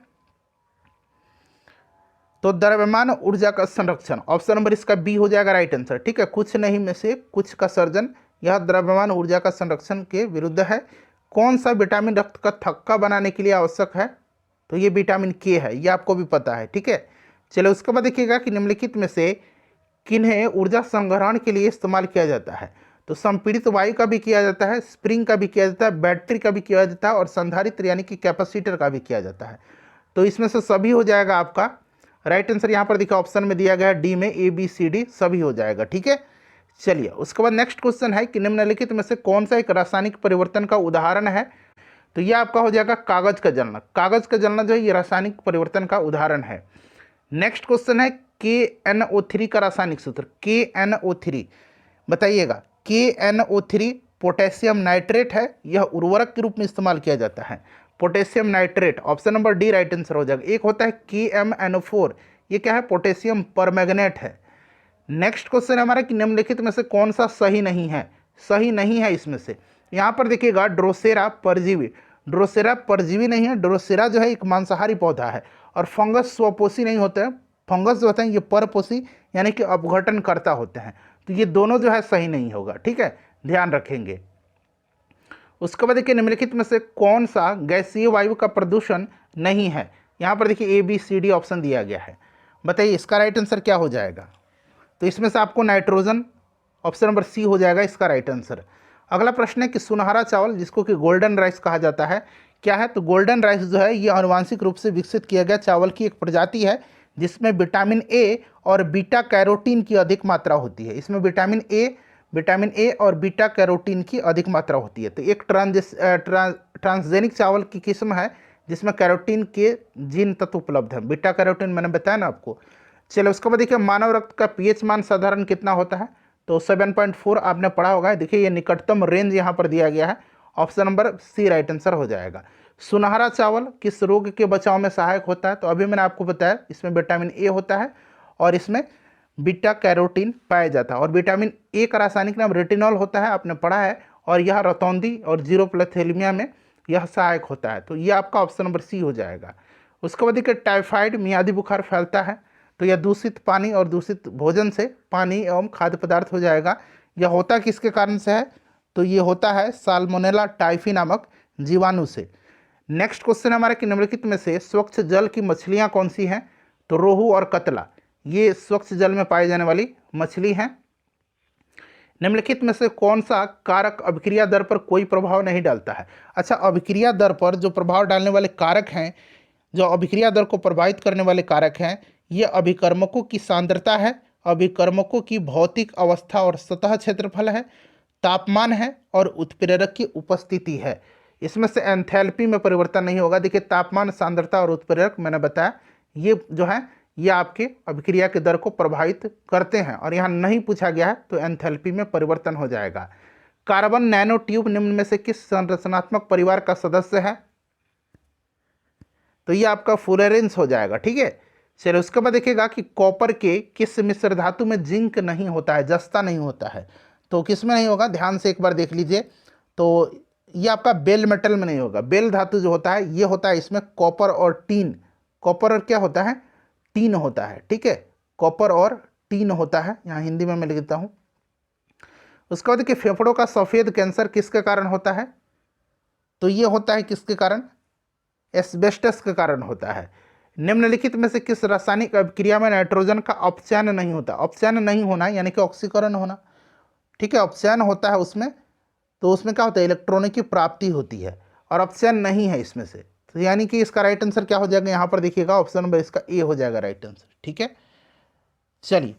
तो द्रव्यमान ऊर्जा का संरक्षण। ऑप्शन नंबर इसका बी हो जाएगा राइट आंसर। ठीक है, कुछ नहीं में से कुछ का सर्जन यह द्रव्यमान ऊर्जा का संरक्षण के विरुद्ध है। कौन सा विटामिन रक्त का थक्का बनाने के लिए आवश्यक है? तो ये विटामिन के है, ये आपको भी पता है। ठीक है, चलो उसके बाद देखिएगा कि निम्नलिखित में से किन्हें ऊर्जा संग्रहण के लिए इस्तेमाल किया जाता है? तो संपीड़ित वायु का भी किया जाता है, स्प्रिंग का भी किया जाता है, बैटरी का भी किया जाता है, और संधारित्र यानी कि कैपेसिटर का भी किया जाता है। तो इसमें से सभी हो जाएगा आपका राइट आंसर। यहाँ पर देखिए ऑप्शन में दिया गया है डी में ABCD सभी हो जाएगा। ठीक है, चलिए उसके बाद नेक्स्ट क्वेश्चन है कि निम्नलिखित में से कौन सा एक रासायनिक परिवर्तन का उदाहरण है? तो यह आपका हो जाएगा कागज का जलना। कागज का जलना जो है ये रासायनिक परिवर्तन का उदाहरण है। नेक्स्ट क्वेश्चन है KNO3 का रासायनिक सूत्र। KNO3 बताइएगा। KNO3 पोटेशियम नाइट्रेट है, यह उर्वरक के रूप में इस्तेमाल किया जाता है। Potassium nitrate, option number D right answer हो जाएगा। एक होता है KMNO4, ये क्या है? पोटेशियम परमैंगनेट है। नेक्स्ट क्वेश्चन हमारा कि निम्नलिखित में से कौन सा सही नहीं है? सही नहीं है इसमें से, यहाँ पर देखिएगा ड्रोसेरा परजीवी। ड्रोसेरा परजीवी नहीं है, ड्रोसेरा जो है एक मांसाहारी पौधा है, और फंगस स्वपोषी नहीं होते हैं। फंगस जो होते हैं ये परपोषी यानी कि अपघटनकर्ता होते हैं। तो ये दोनों जो है सही नहीं होगा। ठीक है, ध्यान रखेंगे। उसके बाद देखिए निम्नलिखित में से कौन सा गैसीय वायु का प्रदूषण नहीं है? यहाँ पर देखिए ABCD ऑप्शन दिया गया है, बताइए इसका राइट आंसर क्या हो जाएगा? तो इसमें से आपको नाइट्रोजन, ऑप्शन नंबर सी हो जाएगा इसका राइट आंसर। अगला प्रश्न है कि सुनहरा चावल जिसको कि गोल्डन राइस कहा जाता है क्या है? तो गोल्डन राइस जो है ये आनुवांशिक रूप से विकसित किया गया चावल की एक प्रजाति है जिसमें विटामिन A और बीटा कैरोटीन की अधिक मात्रा होती है। इसमें विटामिन A और बीटा कैरोटीन की अधिक मात्रा होती है। तो एक ट्रांसजेनिक चावल की किस्म है जिसमें कैरोटीन के जीन तत्व उपलब्ध है। बीटा कैरोटीन मैंने बताया ना आपको। चलो उसके बाद देखिए मानव रक्त का pH मान साधारण कितना होता है? तो 7.4 आपने पढ़ा होगा। देखिए ये निकटतम रेंज यहाँ पर दिया गया है, option number C right answer हो जाएगा। सुनहरा चावल किस रोग के बचाव में सहायक होता है? तो अभी मैंने आपको बताया इसमें विटामिन ए होता है और इसमें बीटा कैरोटीन पाया जाता है। और विटामिन ए का रासायनिक नाम रेटिनॉल होता है, आपने पढ़ा है, और यह रतौंधी और जीरोप्लाथेलिमिया में यह सहायक होता है। तो यह आपका ऑप्शन नंबर सी हो जाएगा। उसके बाद देखिए टाइफाइड मियादी बुखार फैलता है, तो यह दूषित पानी और दूषित भोजन से पानी एवं खाद्य पदार्थ हो जाएगा। यह होता किसके कारण से है? तो ये होता है साल्मोनेला टाइफी नामक जीवाणु से। नेक्स्ट क्वेश्चन हमारे कि निम्नलिखित में से स्वच्छ जल की मछलियां कौन सी हैं? तो रोहू और कतला ये स्वच्छ जल में पाई जाने वाली मछली हैं। निम्नलिखित में से कौन सा कारक अभिक्रिया दर पर कोई प्रभाव नहीं डालता है? अच्छा, अभिक्रिया दर पर जो प्रभाव डालने वाले कारक हैं, जो अभिक्रिया दर को प्रभावित करने वाले कारक हैं, ये अभिकर्मकों की सांद्रता है, अभिकर्मकों की भौतिक अवस्था और सतह क्षेत्रफल है, तापमान है और उत्प्रेरक की उपस्थिति है। इसमें से एंथैल्पी में परिवर्तन नहीं होगा। देखिए तापमान, सांद्रता और उत्प्रेरक मैंने बताया ये जो है ये आपके अभिक्रिया के दर को प्रभावित करते हैं, और यहाँ नहीं पूछा गया है तो एंथैल्पी में परिवर्तन हो जाएगा। कार्बन नैनो ट्यूब निम्न में से किस संरचनात्मक परिवार का सदस्य है? तो ये आपका फ्लोरेंस हो जाएगा। ठीक है, चलिए उसके बाद देखिएगा कि कॉपर के किस मिश्र धातु में जिंक नहीं होता है, जस्ता नहीं होता है? तो किस में नहीं होगा, ध्यान से एक बार देख लीजिए। तो ये आपका बेल मेटल में नहीं होगा। बेल धातु जो होता है ये होता है इसमें कॉपर और टीन, कॉपर और क्या होता है, टीन होता है। ठीक है, कॉपर और टीन होता है, यहाँ हिंदी में मैं लिख देता हूँ। उसके बाद देखिए फेफड़ों का सफ़ेद कैंसर किसके कारण होता है? तो ये होता है किसके कारण, एस्बेस्टस के कारण होता है। निम्नलिखित में से किस रासायनिक अभिक्रिया में नाइट्रोजन का अपचयन नहीं होता? अपचयन नहीं होना यानी कि ऑक्सीकरण होना। ठीक है, अपचयन होता है उसमें, तो उसमें क्या होता है, इलेक्ट्रॉनों की प्राप्ति होती है, और अपचयन नहीं है इसमें से। तो यानी कि इसका राइट आंसर क्या हो जाएगा, यहाँ पर देखिएगा ऑप्शन नंबर इसका ए हो जाएगा राइट आंसर। ठीक है, चलिए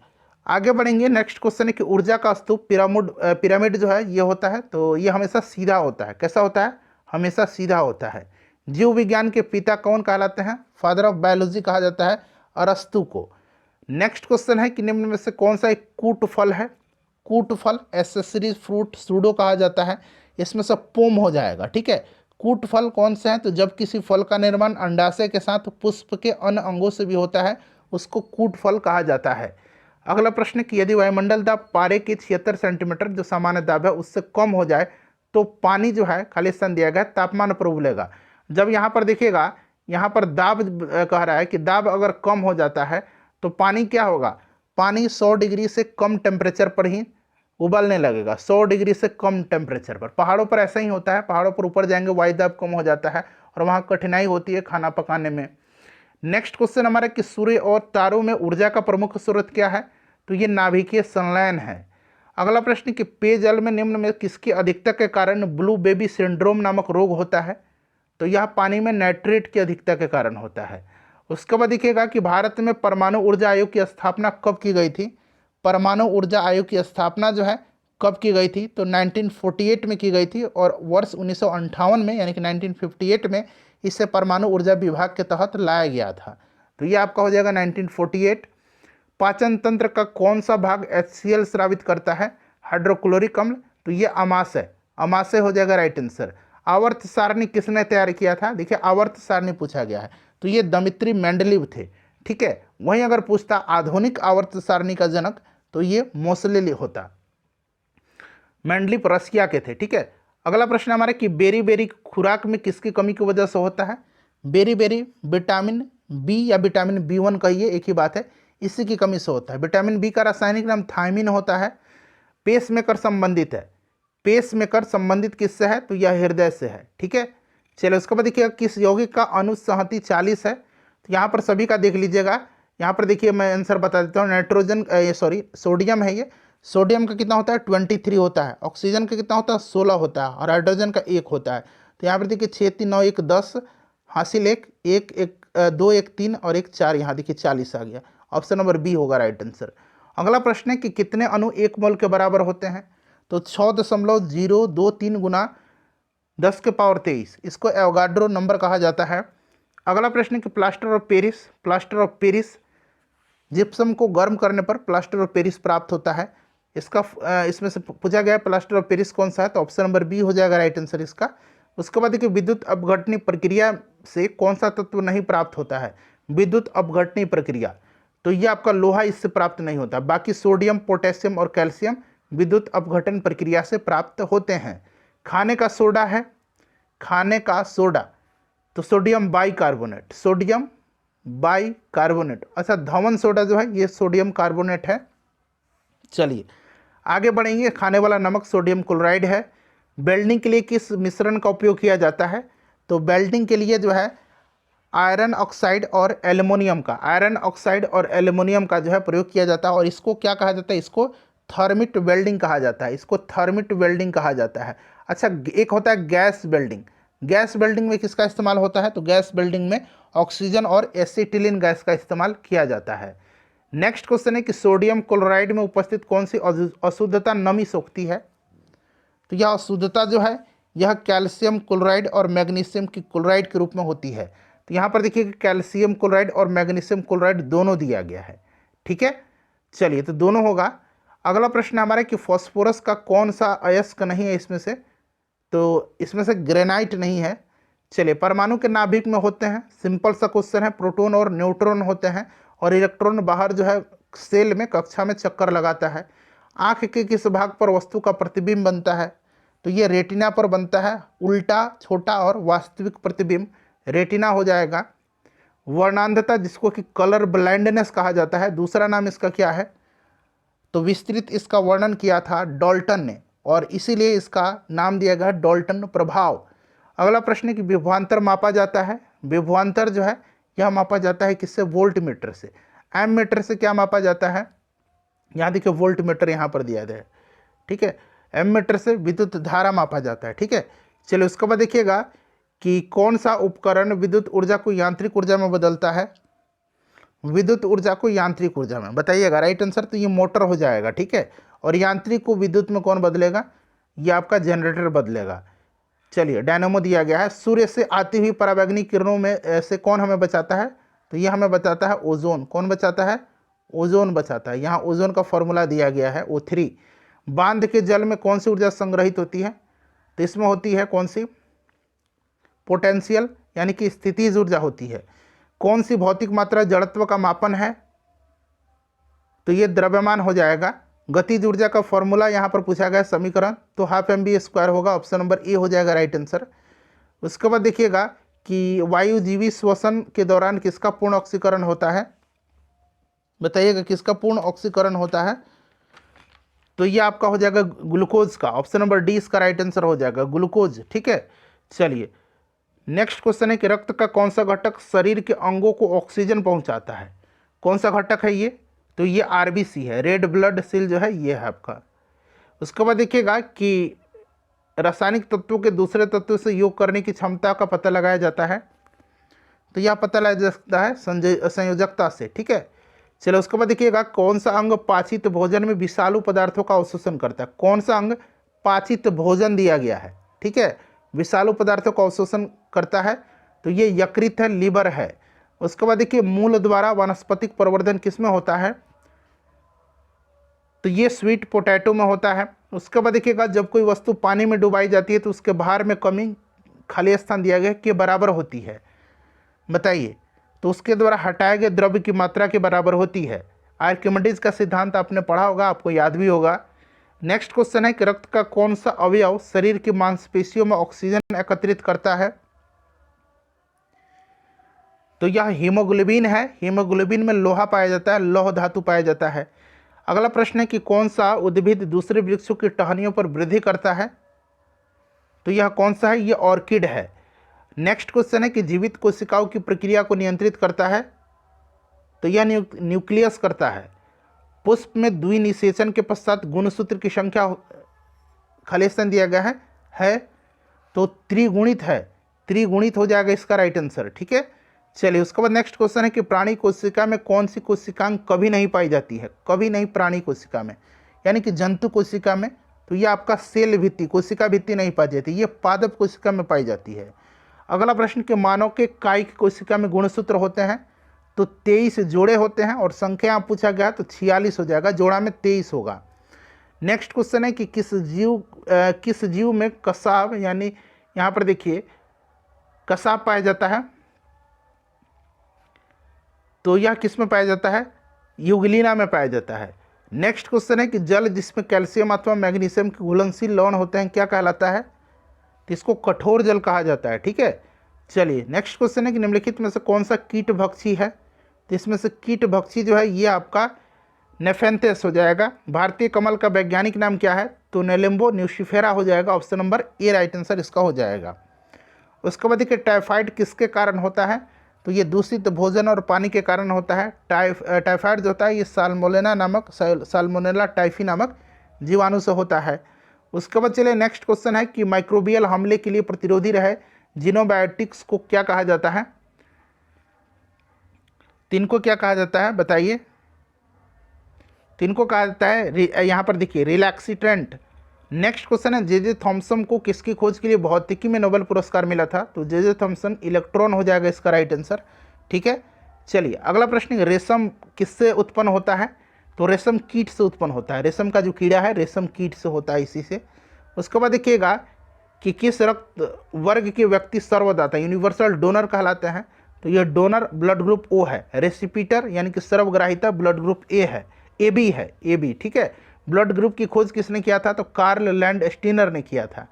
आगे बढ़ेंगे। नेक्स्ट क्वेश्चन है कि ऊर्जा का स्तूप पिरामिड जो है ये होता है, तो ये हमेशा सीधा होता है। कैसा होता है, हमेशा सीधा होता है। जीव विज्ञान के पिता कौन कहलाते हैं? फादर ऑफ बायोलॉजी कहा जाता है अरस्तु को। नेक्स्ट क्वेश्चन है कि निम्न में से कौन सा एक कूट फल है? कूट फल एसेसरी फ्रूट सूडो कहा जाता है, इसमें से पोम हो जाएगा। ठीक है, कूट फल कौन से हैं? तो जब किसी फल का निर्माण अंडाशय के साथ पुष्प के अन्य अंगों से भी होता है उसको कूट फल कहा जाता है। अगला प्रश्न कि यदि वायुमंडल दाब पारे की 76 सेंटीमीटर जो सामान्य दाब है उससे कम हो जाए तो पानी जो है, खाली स्थान दिया गया, तापमान पर उबलेगा। जब यहाँ पर देखिएगा, यहाँ पर दाब कह रहा है कि दाब अगर कम हो जाता है तो पानी क्या होगा, पानी 100 डिग्री से कम टेम्परेचर पर ही उबलने लगेगा। 100 डिग्री से कम टेम्परेचर पर। पहाड़ों पर ऐसा ही होता है, पहाड़ों पर ऊपर जाएंगे वायु दाब कम हो जाता है और वहाँ कठिनाई होती है खाना पकाने में। नेक्स्ट क्वेश्चन हमारा कि सूर्य और तारों में ऊर्जा का प्रमुख स्रोत क्या है? तो ये नाभिकीय संलयन है। अगला प्रश्न कि पेयजल में निम्न में किसकी अधिकता के कारण ब्लू बेबी सिंड्रोम नामक रोग होता है? तो यह पानी में नाइट्रेट की अधिकता के कारण होता है। उसके बाद देखिएगा कि भारत में परमाणु ऊर्जा आयोग की स्थापना कब की गई थी? परमाणु ऊर्जा आयोग की स्थापना जो है कब की गई थी? तो 1948 में की गई थी, और वर्ष 1958 में यानी कि 1958 में इसे परमाणु ऊर्जा विभाग के तहत लाया गया था। तो ये आपका हो जाएगा 1948। पाचन तंत्र का कौन सा भाग HCl स्रावित करता है? हाइड्रोक्लोरिक अम्ल। तो ये अमाशय, अमाशय हो जाएगा राइट आंसर। आवर्त सारणी किसने तैयार किया था? देखिए आवर्त सारणी पूछा गया है, तो ये दमित्री मेंडलीव थे। ठीक है, वहीं अगर पूछता आधुनिक आवर्त सारणी का जनक तो ये मोसले होता। मेंडलीव रसिया के थे। ठीक है, अगला प्रश्न हमारा कि बेरी बेरी खुराक में किसकी कमी की वजह से होता है? बेरी बेरी विटामिन बी या विटामिन B1 कहिए, एक ही बात है, इसी की कमी से होता है। विटामिन बी का रासायनिक नाम थायमिन होता है। पेसमेकर संबंधित है, पेसमेकर संबंधित किससे है? तो यह हृदय से है। ठीक है, चलिए उसके बाद देखिए किस यौगिक का अनुसंहति 40 है? तो यहाँ पर सभी का देख लीजिएगा। यहाँ पर देखिए मैं आंसर बता देता हूँ। नाइट्रोजन सोडियम है, ये सोडियम का कितना होता है 23 होता है, ऑक्सीजन का कितना होता है 16 होता है, और हाइड्रोजन का 1 होता है। तो यहाँ पर देखिए 6 3 9 1 10 हासिल 1 1 1 2 1 3 और 1 4, यहाँ देखिए 40 आ गया। ऑप्शन नंबर बी होगा राइट आंसर। अगला प्रश्न है कि कितने अणु 1 मोल के बराबर होते हैं? तो 6.023 गुना 10 के पावर 23, इसको एवोगाड्रो नंबर कहा जाता है। अगला प्रश्न है कि प्लास्टर ऑफ पेरिस जिप्सम को गर्म करने पर प्लास्टर ऑफ पेरिस प्राप्त होता है। इसका इसमें से पूछा गया प्लास्टर ऑफ पेरिस कौन सा है? तो ऑप्शन नंबर बी हो जाएगा राइट आंसर इसका, उसके बाद देखिए विद्युत अपघटनी प्रक्रिया से कौन सा तत्व नहीं प्राप्त होता है, विद्युत अपघटनी प्रक्रिया, तो ये आपका लोहा इससे प्राप्त नहीं होता। बाकी सोडियम, पोटेशियम और कैल्शियम विद्युत अपघटन प्रक्रिया से प्राप्त होते हैं। खाने का सोडा है, खाने का सोडा, तो सोडियम बाइकार्बोनेट, सोडियम बाइकार्बोनेट। अच्छा, धवन सोडा जो है ये सोडियम कार्बोनेट है। चलिए आगे बढ़ेंगे। खाने वाला नमक सोडियम क्लोराइड है। वेल्डिंग के लिए किस मिश्रण का उपयोग किया जाता है, तो वेल्डिंग के लिए जो है आयरन ऑक्साइड और एल्युमिनियम का, आयरन ऑक्साइड और एल्युमिनियम का जो है प्रयोग किया जाता है। और इसको क्या कहा जाता है, इसको थर्मिट वेल्डिंग कहा जाता है, इसको थर्मिट वेल्डिंग कहा जाता है। अच्छा, एक होता है गैस वेल्डिंग। गैस वेल्डिंग में किसका इस्तेमाल होता है, तो गैस वेल्डिंग में ऑक्सीजन और एसिटिलीन गैस का इस्तेमाल किया जाता है। नेक्स्ट क्वेश्चन है कि सोडियम क्लोराइड में उपस्थित कौन सी अशुद्धता नमी सोखती है, तो यह अशुद्धता जो है यह कैल्शियम क्लोराइड और मैग्नीशियम की क्लोराइड के रूप में होती है। तो यहाँ पर देखिए कैल्शियम क्लोराइड और मैग्नीशियम क्लोराइड दोनों दिया गया है। ठीक है, चलिए तो दोनों होगा। अगला प्रश्न हमारा कि फॉस्फोरस का कौन सा अयस्क नहीं है इसमें से, तो इसमें से ग्रेनाइट नहीं है। चलिए, परमाणु के नाभिक में होते हैं, सिंपल सा क्वेश्चन है, प्रोटॉन और न्यूट्रॉन होते हैं और इलेक्ट्रॉन बाहर जो है सेल में कक्षा में चक्कर लगाता है। आँख के किस भाग पर वस्तु का प्रतिबिंब बनता है, तो ये रेटिना पर बनता है। उल्टा, छोटा और वास्तविक प्रतिबिंब रेटिना हो जाएगा। वर्णांधता जिसको कि कलर ब्लाइंडनेस कहा जाता है, दूसरा नाम इसका क्या है, तो विस्तृत इसका वर्णन किया था डाल्टन ने और इसीलिए इसका नाम दिया गया डाल्टन प्रभाव। अगला प्रश्न है कि विभवांतर मापा जाता है। विभवांतर जो है यह मापा जाता है किससे, वोल्ट मीटर से। एम मीटर से क्या मापा जाता है, यहाँ देखिए वोल्ट मीटर यहाँ पर दिया गया है। ठीक है, एम मीटर से विद्युत धारा मापा जाता है। ठीक है, चलिए उसके बाद देखिएगा कि कौन सा उपकरण विद्युत ऊर्जा को यांत्रिक ऊर्जा में बदलता है, विद्युत ऊर्जा को यांत्रिक ऊर्जा में, बताइएगा। राइट आंसर तो ये मोटर हो जाएगा। ठीक है, और यांत्रिक को विद्युत में कौन बदलेगा, ये आपका जनरेटर बदलेगा। चलिए, डायनामो दिया गया है। सूर्य से आती हुई पराबैंगनी किरणों में से कौन हमें बचाता है, तो ये हमें बचाता है ओजोन। कौन बचाता है, ओजोन बचाता है। यहाँ ओजोन का फॉर्मूला दिया गया है O3। बांध के जल में कौन सी ऊर्जा संग्रहित होती है, तो इसमें होती है कौन सी, पोटेंशियल यानी कि स्थितिज ऊर्जा होती है। कौन सी भौतिक मात्रा जड़त्व का मापन है, तो ये द्रव्यमान हो जाएगा। गतिज ऊर्जा का फॉर्मूला यहाँ पर पूछा गया समीकरण, तो हाफ mv² होगा, ऑप्शन नंबर ए हो जाएगा राइट आंसर। उसके बाद देखिएगा कि वायुजीवी श्वसन के दौरान किसका पूर्ण ऑक्सीकरण होता है, बताइएगा किसका पूर्ण ऑक्सीकरण होता है, तो ये आपका हो जाएगा ग्लूकोज का, ऑप्शन नंबर डी इसका राइट आंसर हो जाएगा, ग्लूकोज। ठीक है, चलिए नेक्स्ट क्वेश्चन है कि रक्त का कौन सा घटक शरीर के अंगों को ऑक्सीजन पहुंचाता है, कौन सा घटक है ये, तो ये आरबीसी है, रेड ब्लड सेल जो है ये है आपका। उसके बाद देखिएगा कि रासायनिक तत्वों के दूसरे तत्वों से योग करने की क्षमता का पता लगाया जाता है, तो यह पता लगाया जा सकता है संयोजकता से। ठीक है, चलो उसके बाद देखिएगा कौन सा अंग पाचित भोजन में विषालु पदार्थों का अवशोषण करता है, कौन सा अंग पाचित भोजन दिया गया है, ठीक है, विषालु पदार्थों का अवशोषण करता है, तो ये यकृत है, लीवर है। उसके बाद देखिए मूल द्वारा वानस्पतिक प्रवर्धन किस में होता है, तो ये स्वीट पोटैटो में होता है। उसके बाद देखिएगा जब कोई वस्तु पानी में डुबाई जाती है तो उसके भार में कमी खाली स्थान दिया गया के बराबर होती है, बताइए, तो उसके द्वारा हटाए गए द्रव्य की मात्रा के बराबर होती है। आर्किमिडीज का सिद्धांत आपने पढ़ा होगा, आपको याद भी होगा। नेक्स्ट क्वेश्चन है कि रक्त का कौन सा अवयव शरीर की मांसपेशियों में ऑक्सीजन एकत्रित करता है, तो यह हीमोग्लोबिन है। हीमोग्लोबिन में लोहा पाया जाता है, लौह धातु पाया जाता है। अगला प्रश्न है कि कौन सा उद्भिद दूसरे वृक्षों की टहनियों पर वृद्धि करता है, तो यह कौन सा है, ये ऑर्किड है। नेक्स्ट क्वेश्चन है कि जीवित कोशिकाओं की प्रक्रिया को नियंत्रित करता है, तो यह न्यूक्लियस करता है। पुष्प में द्विनिषेचन के पश्चात गुणसूत्र की संख्या खाली स्थान दिया गया है तो त्रिगुणित है, त्रिगुणित हो जाएगा इसका राइट आंसर। ठीक है, चलिए उसके बाद नेक्स्ट क्वेश्चन है कि प्राणी कोशिका में कौन सी कोशिकांग कभी नहीं पाई जाती है, कभी नहीं प्राणी कोशिका में, यानी कि जंतु कोशिका में, तो ये आपका सेल भित्ति, कोशिका भित्ति नहीं पाई जाती, ये पादप कोशिका में पाई जाती है। अगला प्रश्न कि मानव के कायिक कोशिका में गुणसूत्र होते हैं, तो 23 जोड़े होते हैं और संख्या पूछा गया तो 46 हो जाएगा, जोड़ा में 23 होगा। नेक्स्ट क्वेश्चन है कि किस जीव में कसाव यानी यहाँ पर देखिए कसाब पाया जाता है, तो यह किस में पाया जाता है? यूग्लिना में पाया जाता है। नेक्स्ट क्वेश्चन है कि जल जिसमें कैल्शियम अथवा मैग्नीशियम के घुलनशील लवण होते हैं क्या कहलाता है? तो इसको कठोर जल कहा जाता है। ठीक है, चलिए नेक्स्ट क्वेश्चन है कि निम्नलिखित में से कौन सा कीट भक्षी है? तो इसमें से कीट भक्षी जो है ये आपका नेफेंथेस हो जाएगा। भारतीय कमल का वैज्ञानिक नाम क्या है? तो नेलिम्बो न्यूसिफेरा हो जाएगा। ऑप्शन नंबर ए राइट आंसर इसका हो जाएगा। उसके बाद देखिए टाइफाइड किसके कारण होता है? तो ये दूषित भोजन और पानी के कारण होता है। टाइफाइड जो होता है ये साल्मोनेला टाइफी नामक जीवाणु से होता है। उसके बाद चलिए नेक्स्ट क्वेश्चन है कि माइक्रोबियल हमले के लिए प्रतिरोधी रहे जीनोबायोटिक्स को क्या कहा जाता है? तिनको क्या कहा जाता है बताइए? तिनको कहा जाता है यहाँ पर देखिए रिलैक्सीट्रेंट। नेक्स्ट क्वेश्चन है जे थॉम्सन को किसकी खोज के लिए भौतिकी में नोबेल पुरस्कार मिला था? तो जे थॉम्सन इलेक्ट्रॉन हो जाएगा इसका राइट आंसर। ठीक है, चलिए अगला प्रश्न, रेशम किससे उत्पन्न होता है? तो रेशम कीट से उत्पन्न होता है। रेशम का जो कीड़ा है रेशम कीट से होता है, इसी से। उसके बाद देखिएगा कि किस रक्त वर्ग के व्यक्ति सर्वदाता यूनिवर्सल डोनर कहलाते हैं? तो यह डोनर ब्लड ग्रुप ओ है। रेसिपिटर यानी कि सर्वग्राहिता ब्लड ग्रुप ए है, ए बी है, ए बी। ठीक है, ब्लड ग्रुप की खोज किसने किया था? तो कार्ल लैंडस्टीनर ने किया था।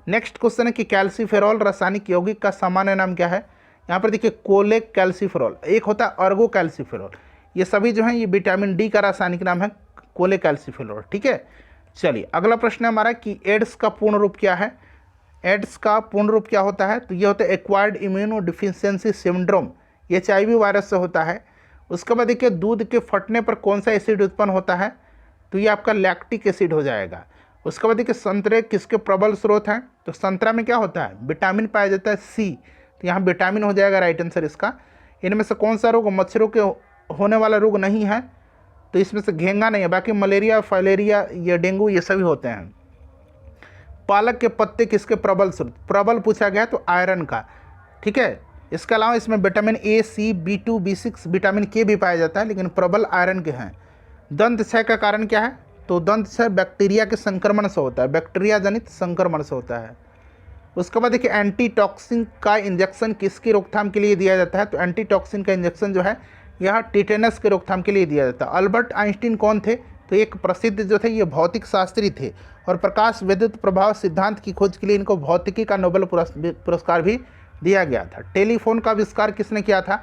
नेक्स्ट क्वेश्चन है कि कैल्सीफेरॉल रासायनिक यौगिक का सामान्य नाम क्या है? यहाँ पर देखिए कोलेक कैल्सीफेरॉल, एक होता है अर्गो कैल्सीफेरॉल। ये सभी जो हैं ये विटामिन डी का रासायनिक नाम है कोलेक कैल्सीफेरॉल। ठीक है, चलिए अगला प्रश्न है हमारा कि एड्स का पूर्ण रूप क्या है? एड्स का पूर्ण रूप क्या होता है? तो ये होता है एक्वायर्ड इम्यूनो डिफिशियंसी सिंड्रोम, ये HIV वायरस से होता है। उसके बाद देखिए दूध के फटने पर कौन सा एसिड उत्पन्न होता है? तो ये आपका लैक्टिक एसिड हो जाएगा। उसके बाद देखिए संतरे किसके प्रबल स्रोत हैं? तो संतरा में क्या होता है? विटामिन पाया जाता है सी, तो यहाँ विटामिन हो जाएगा राइट आंसर इसका। इनमें से कौन सा रोग मच्छरों के होने वाला रोग नहीं है? तो इसमें से घेंगा नहीं है, बाकी मलेरिया, फाइलेरिया, ये डेंगू ये सभी होते हैं। पालक के पत्ते किसके प्रबल स्रोत? प्रबल पूछा गया तो आयरन का। ठीक है, इसके अलावा इसमें vitamin A, C, B2, B6, vitamin के भी पाया जाता है, लेकिन प्रबल आयरन के हैं। दंत क्षय का कारण क्या है? तो दंत क्षय बैक्टीरिया के संक्रमण से होता है, बैक्टीरिया जनित संक्रमण से होता है। उसके बाद देखिए एंटीटॉक्सिन का इंजेक्शन किसकी रोकथाम के लिए दिया जाता है? तो एंटीटॉक्सिन का इंजेक्शन जो है यह टिटेनस के रोकथाम के लिए दिया जाता है। अल्बर्ट आइंस्टीन कौन थे? तो एक प्रसिद्ध जो थे ये भौतिक शास्त्री थे, और प्रकाश विद्युत प्रभाव सिद्धांत की खोज के लिए इनको भौतिकी का नोबेल पुरस्कार भी दिया गया था। टेलीफोन का आविष्कार किसने किया था?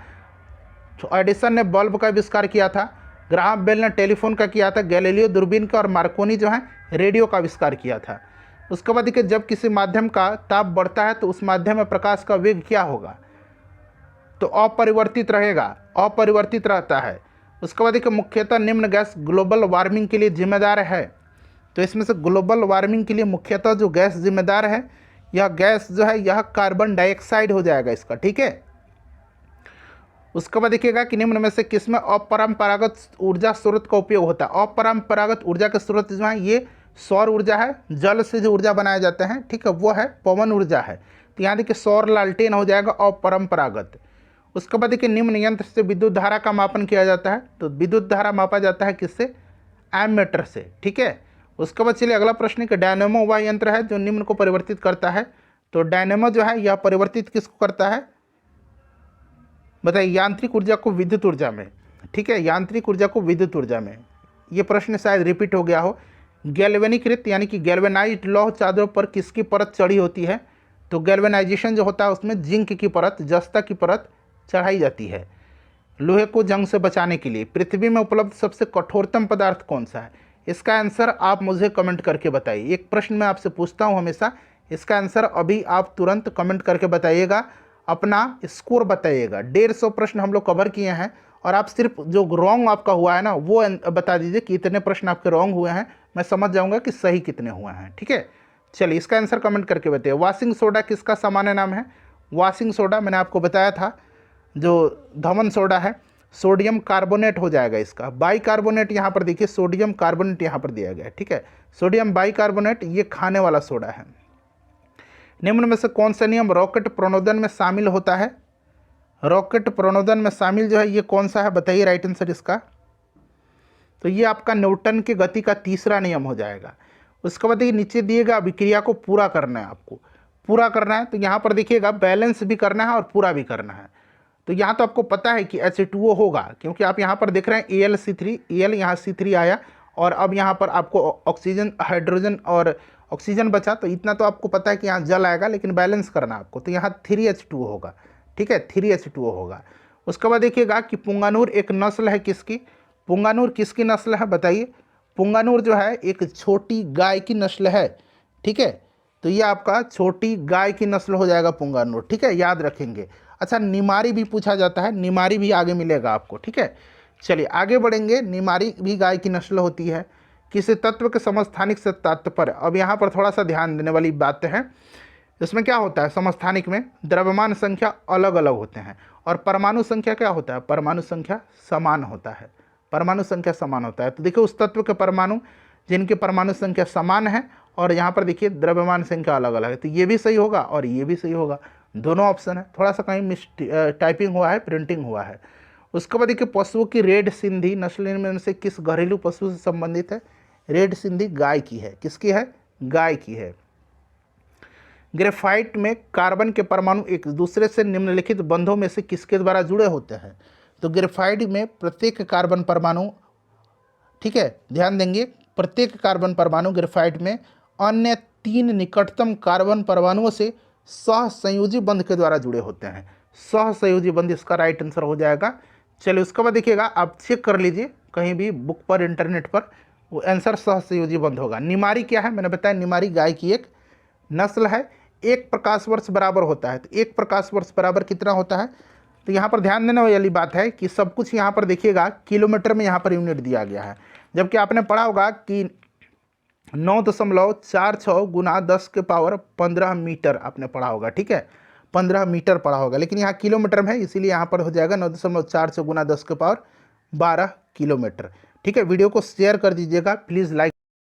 तो एडिसन ने बल्ब का आविष्कार किया था, ग्राहम बेल ने टेलीफोन का किया था, गैलीलियो दूरबीन का, और मार्कोनी जो है रेडियो का आविष्कार किया था। उसके बाद देखिए जब किसी माध्यम का ताप बढ़ता है तो उस माध्यम में प्रकाश का वेग क्या होगा? तो अपरिवर्तित रहेगा, अपरिवर्तित रहता है। उसके बाद देखिए मुख्यतः निम्न गैस ग्लोबल वार्मिंग के लिए जिम्मेदार है? तो इसमें से ग्लोबल वार्मिंग के लिए मुख्यतः जो गैस जिम्मेदार है यह गैस जो है यह कार्बन डाइऑक्साइड हो जाएगा इसका। ठीक है, उसके बाद देखिएगा कि निम्न में से किसमें अपरंपरागत ऊर्जा स्रोत का उपयोग होता है? अपरंपरागत ऊर्जा के स्रोत जो है ये सौर ऊर्जा है, जल से जो ऊर्जा बनाए जाते हैं, ठीक है, वो है पवन ऊर्जा है। तो यहाँ देखिए सौर लालटेन हो जाएगा अपरंपरागत। उसके बाद देखिए निम्न यंत्र से विद्युत धारा का मापन किया जाता है? तो विद्युत धारा मापा जाता है किससे? एमीटर से। ठीक है, उसके बाद चलिए अगला प्रश्न कि डायनेमो वह यंत्र है जो निम्न को परिवर्तित करता है? तो डायनेमो जो है यह परिवर्तित किसको करता है बताइए? यांत्रिक ऊर्जा को विद्युत ऊर्जा में। ठीक है, यांत्रिक ऊर्जा को विद्युत ऊर्जा में। ये प्रश्न शायद रिपीट हो गया हो। गैल्वेनीकृत यानी कि गैल्वेनाइज्ड लौह चादरों पर किसकी परत चढ़ी होती है? तो गैल्वेनाइजेशन जो होता है उसमें जिंक की परत, जस्ता की परत चढ़ाई जाती है लोहे को जंग से बचाने के लिए। पृथ्वी में उपलब्ध सबसे कठोरतम पदार्थ कौन सा है? इसका आंसर आप मुझे कमेंट करके बताइए। एक प्रश्न मैं आपसे पूछता हूँ हमेशा, इसका आंसर अभी आप तुरंत कमेंट करके बताइएगा, अपना स्कोर बताइएगा। 150 प्रश्न हम लोग कवर किए हैं, और आप सिर्फ जो रॉन्ग आपका हुआ है ना वो बता दीजिए कि इतने प्रश्न आपके रॉन्ग हुए हैं, मैं समझ जाऊँगा कि सही कितने हुए हैं। ठीक है, चलिए इसका आंसर कमेंट करके बताइए। वॉशिंग सोडा किसका सामान्य नाम है? वॉशिंग सोडा मैंने आपको बताया था जो धवन सोडा है, सोडियम कार्बोनेट हो जाएगा इसका। बाइकार्बोनेट यहाँ पर देखिए सोडियम कार्बोनेट यहाँ पर दिया गया है। ठीक है, सोडियम बाइकार्बोनेट ये खाने वाला सोडा है। निम्न में से कौन सा नियम रॉकेट प्रणोदन में शामिल होता है? रॉकेट प्रणोदन में शामिल जो है ये कौन सा है बताइए राइट आंसर इसका? तो ये आपका न्यूटन की गति का तीसरा नियम हो जाएगा। उसके बाद ये नीचे दिएगा अभिक्रिया को पूरा करना है आपको। पूरा करना है तो यहाँ पर देखिएगा बैलेंस भी करना है और पूरा भी करना है। तो यहाँ तो आपको पता है कि H2O होगा, क्योंकि आप यहाँ पर देख रहे हैं AlC3, Al यहाँ C3 आया और अब यहाँ पर आपको ऑक्सीजन, हाइड्रोजन और ऑक्सीजन बचा, तो इतना तो आपको पता है कि यहाँ जल आएगा, लेकिन बैलेंस करना आपको, तो यहाँ 3H2O होगा। ठीक है, 3H2O होगा। उसके बाद देखिएगा कि पुंगानुर एक नस्ल है किसकी, पुंगानुर किसकी नस्ल है बताइए। पुंगानुर जो है एक छोटी गाय की नस्ल है। ठीक है, तो ये आपका छोटी गाय की नस्ल हो जाएगा पुंगानुर। ठीक है, याद रखेंगे। अच्छा, निमारी भी पूछा जाता है, निमारी भी आगे मिलेगा आपको। ठीक है, चलिए आगे बढ़ेंगे। निमारी भी गाय की नस्ल होती है। किसी तत्व के समस्थानिक से तात्पर्य, अब यहाँ पर थोड़ा सा ध्यान देने वाली बात है। इसमें क्या होता है, समस्थानिक में द्रव्यमान संख्या अलग अलग होते हैं और परमाणु संख्या क्या होता है, परमाणु संख्या समान होता है, परमाणु संख्या समान होता है। तो देखिए उस तत्व के परमाणु जिनकी परमाणु संख्या समान है और यहाँ पर देखिए द्रव्यमान संख्या अलग अलग है, तो ये भी सही होगा और ये भी सही होगा, दोनों ऑप्शन है। थोड़ा सा कहीं मिस टाइपिंग हुआ है, प्रिंटिंग हुआ है। उसके बाद देखिए पशुओं की रेड सिंधी नस्ल इनमें से किस घरेलू पशु से संबंधित है, रेड सिंधी गाय की है। किसकी है, गाय की है। ग्रेफाइट में कार्बन के परमाणु एक दूसरे से निम्नलिखित बंधों में से किसके द्वारा जुड़े होते हैं, तो ग्रेफाइट में प्रत्येक कार्बन परमाणु, ठीक है ध्यान देंगे, प्रत्येक कार्बन परमाणु ग्रेफाइट में अन्य 3 निकटतम कार्बन परमाणुओं से सहसंयोजी बंध के द्वारा जुड़े होते हैं। सहसंयोजी बंध इसका राइट आंसर हो जाएगा। चलिए उसके बाद देखिएगा, आप चेक कर लीजिए कहीं भी बुक पर, इंटरनेट पर, वो आंसर सहसंयोजी बंध होगा। निमारी क्या है, मैंने बताया निमारी गाय की एक नस्ल है। 1 प्रकाश वर्ष बराबर होता है, तो 1 प्रकाश वर्ष बराबर कितना होता है, तो यहाँ पर ध्यान देने वाली बात है कि सब कुछ यहाँ पर देखिएगा किलोमीटर में यहाँ पर यूनिट दिया गया है, जबकि आपने पढ़ा होगा कि 9.46 गुना 10 के पावर 15 मीटर आपने पढ़ा होगा। ठीक है, 15 मीटर पढ़ा होगा, लेकिन यहाँ किलोमीटर में है, इसीलिए यहाँ पर हो जाएगा 9.46 गुना 10 के पावर 12 किलोमीटर। ठीक है, वीडियो को शेयर कर दीजिएगा प्लीज़, लाइक